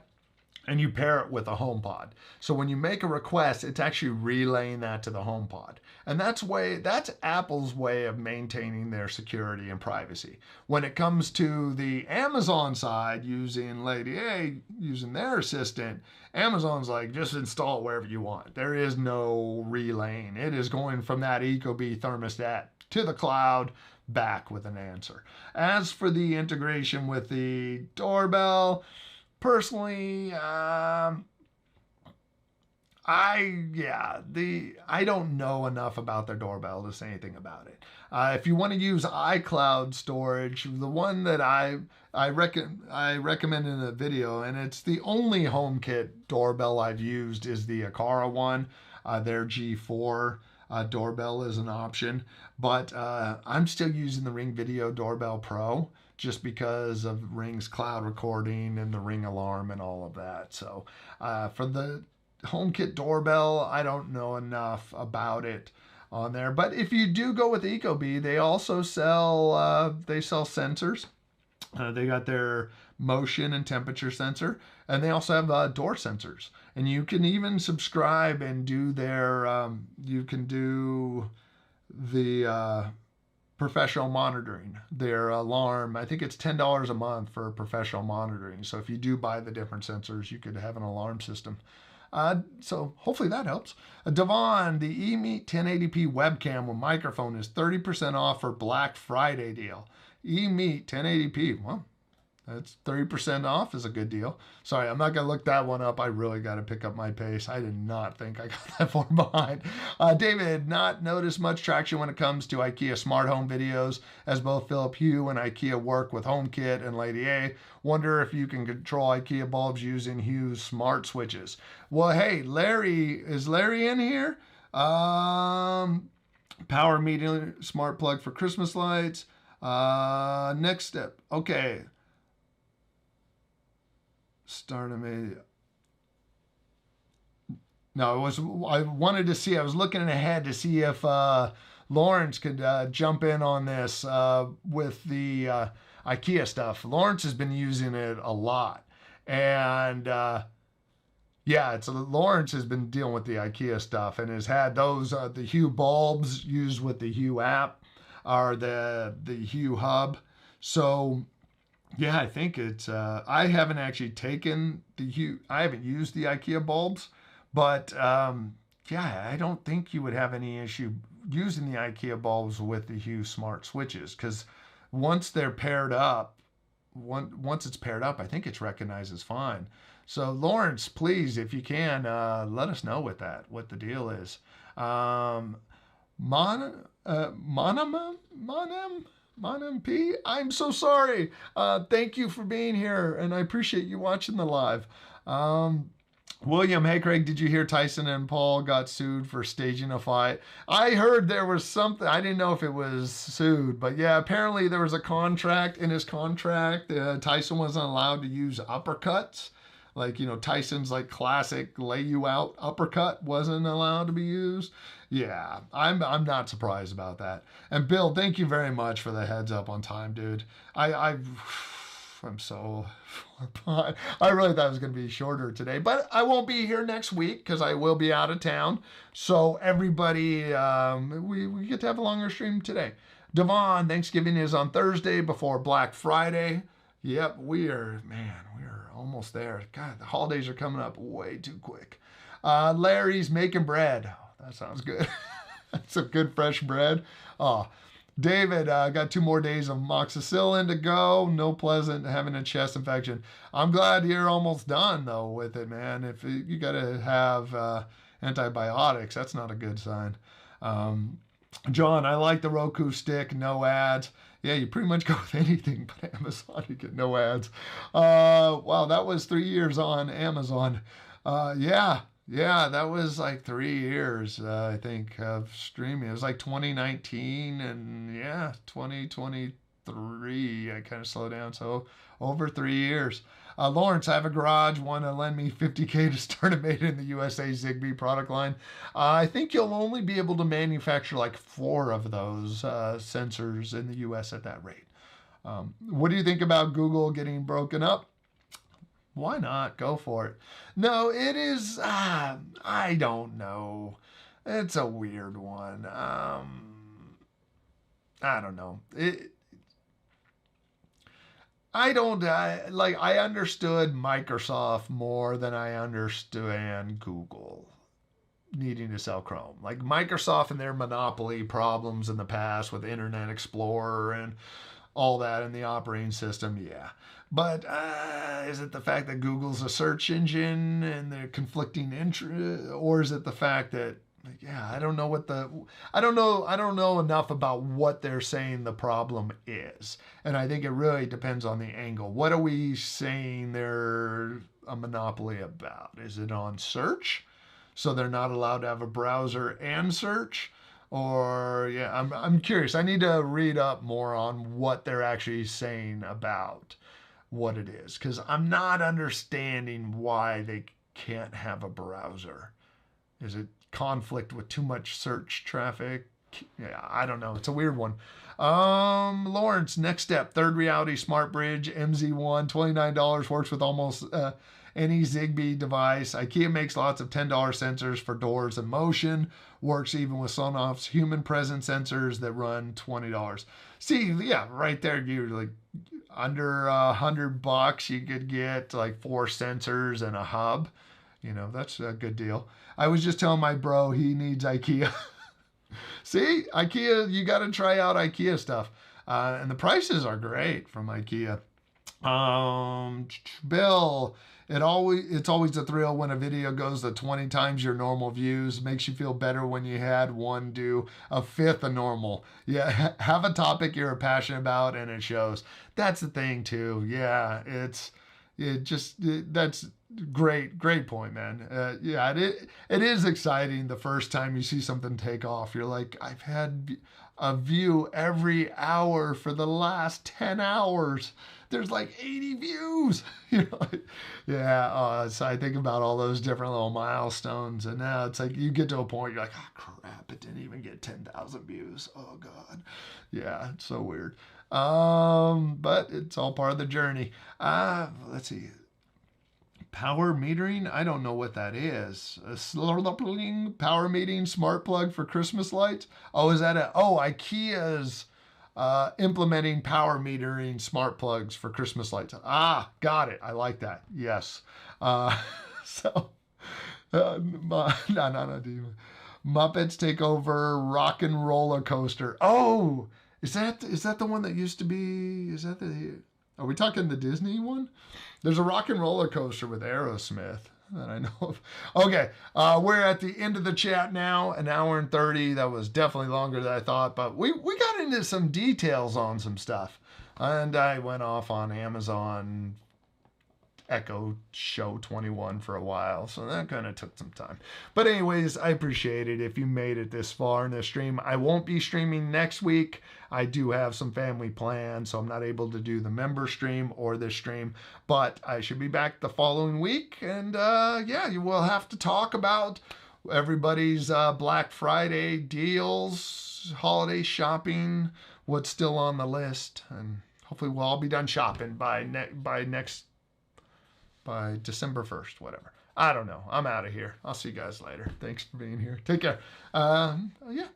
Speaker 1: and you pair it with a HomePod. So when you make a request, it's actually relaying that to the HomePod. And that's Apple's way of maintaining their security and privacy. When it comes to the Amazon side, using Lady A, using their assistant, Amazon's like, just install it wherever you want. There is no relaying. It is going from that Ecobee thermostat to the cloud, back with an answer. As for the integration with the doorbell, personally, I don't know enough about their doorbell to say anything about it. If you want to use iCloud storage, the one that I recommend in a video, and it's the only HomeKit doorbell I've used, is the Aqara one. Their G4 doorbell is an option, but I'm still using the Ring Video Doorbell Pro, just because of Ring's cloud recording and the Ring alarm and all of that. So for the HomeKit doorbell, I don't know enough about it on there. But if you do go with Ecobee, they also sell sensors. They got their motion and temperature sensor, and they also have door sensors. And you can even subscribe and do their, you can do the professional monitoring, their alarm. I think it's $10 a month for professional monitoring. So if you do buy the different sensors, you could have an alarm system. So hopefully that helps. Devon, the eMeet 1080p webcam with microphone is 30% off for Black Friday deal. eMeet 1080p, well, that's 30% off is a good deal. Sorry, I'm not going to look that one up. I really got to pick up my pace. I did not think I got that far behind. David, not noticed much traction when it comes to IKEA smart home videos, as both Philip Hue and IKEA work with HomeKit and Lady A. Wonder if you can control IKEA bulbs using Hue's smart switches. Well, hey, is Larry in here? Power meter smart plug for Christmas lights. Next step. Okay. Start a media. No, I wanted to see, I was looking ahead to see if Lawrence could jump in on this with the IKEA stuff. Lawrence has been using it a lot. And Lawrence has been dealing with the IKEA stuff and has had those, the Hue bulbs used with the Hue app, or the Hue hub. So yeah, I think it's, I haven't actually taken the Hue, I haven't used the IKEA bulbs, but I don't think you would have any issue using the IKEA bulbs with the Hue smart switches, because once they're paired up, once it's paired up, I think it's recognized as fine. So Lawrence, please, if you can, let us know with that, what the deal is. Monem P, I'm so sorry. Thank you for being here, and I appreciate you watching the live. William, hey Craig, did you hear Tyson and Paul got sued for staging a fight? I heard there was something, I didn't know if it was sued, but yeah, apparently there was a contract. In his contract, Tyson wasn't allowed to use uppercuts. Like, Tyson's like classic lay you out uppercut wasn't allowed to be used. Yeah, I'm not surprised about that. And Bill, thank you very much for the heads up on time, dude. I'm so far behind. I really thought it was going to be shorter today, but I won't be here next week because I will be out of town. So everybody, we get to have a longer stream today. Devon, Thanksgiving is on Thursday before Black Friday. Yep, we are almost there. God, the holidays are coming up way too quick. Larry's making bread. Oh, that sounds good. That's some good fresh bread. Oh, David, got 2 more days of amoxicillin to go. No pleasant having a chest infection. I'm glad you're almost done, though, with it, man. If you got to have antibiotics, that's not a good sign. John, I like the Roku stick, no ads. Yeah, you pretty much go with anything but Amazon. You get no ads. Wow, that was 3 years on Amazon. Yeah, that was like 3 years, I think, of streaming. It was like 2019 and 2023. I kind of slowed down. So over 3 years. Lawrence, I have a garage. Want to lend me $50K to start a Made in the USA Zigbee product line? I think you'll only be able to manufacture like 4 of those sensors in the US at that rate. What do you think about Google getting broken up? Why not? Go for it. No, it is, I don't know. It's a weird one. I don't know. I understood Microsoft more than I understand Google needing to sell Chrome. Like Microsoft and their monopoly problems in the past with Internet Explorer and all that in the operating system, yeah. But is it the fact that Google's a search engine and they're conflicting interest, or is it the fact that, yeah, I don't know I don't know enough about what they're saying the problem is, and I think it really depends on the angle. What are we saying they're a monopoly about? Is it on search, so they're not allowed to have a browser and search? Or yeah, I'm curious. I need to read up more on what they're actually saying about what it is, because I'm not understanding why they can't have a browser. Is it conflict with too much search traffic? Yeah, I don't know. It's a weird one. Lawrence, next step, Third Reality Smart Bridge MZ1, $29, works with almost any Zigbee device. IKEA makes lots of $10 sensors for doors and motion. Works even with Sonoff's human presence sensors that run $20. See, yeah, right there, you're like under $100, you could get like 4 sensors and a hub. You know, that's a good deal. I was just telling my bro he needs IKEA. See, IKEA, you got to try out IKEA stuff. And the prices are great from IKEA. Bill, it's always a thrill when a video goes to 20 times your normal views. Makes you feel better when you had one do a fifth of normal. Yeah, have a topic you're passionate about and it shows. That's the thing too. Yeah, that's great point, man. Yeah, it is exciting the first time you see something take off. You're like, I've had a view every hour for the last 10 hours. There's like 80 views. You know, yeah. So I think about all those different little milestones, and now it's like you get to a point you're like, oh crap, it didn't even get 10,000 views. Oh god, yeah, it's so weird. But it's all part of the journey. Let's see. Power metering? I don't know what that is. A power meeting smart plug for Christmas lights? Oh, is that IKEA's implementing power metering smart plugs for Christmas lights. Ah, got it. I like that. Yes. No. Muppets Take Over Rock and Roller Coaster. Oh, is that the one that used to be? Are we talking the Disney one? There's a rock and roller coaster with Aerosmith that I know of. Okay, we're at the end of the chat now, an hour and 30. That was definitely longer than I thought, but we got into some details on some stuff. And I went off on Amazon Echo Show 21 for a while, so that kind of took some time. But anyways, I appreciate it if you made it this far in the stream. I won't be streaming next week. I do have some family plans, so I'm not able to do the member stream or this stream, but I should be back the following week. And yeah, you will have to talk about everybody's Black Friday deals, holiday shopping, what's still on the list, and hopefully we'll all be done shopping by December 1st, whatever. I don't know. I'm out of here. I'll see you guys later. Thanks for being here. Take care. Yeah.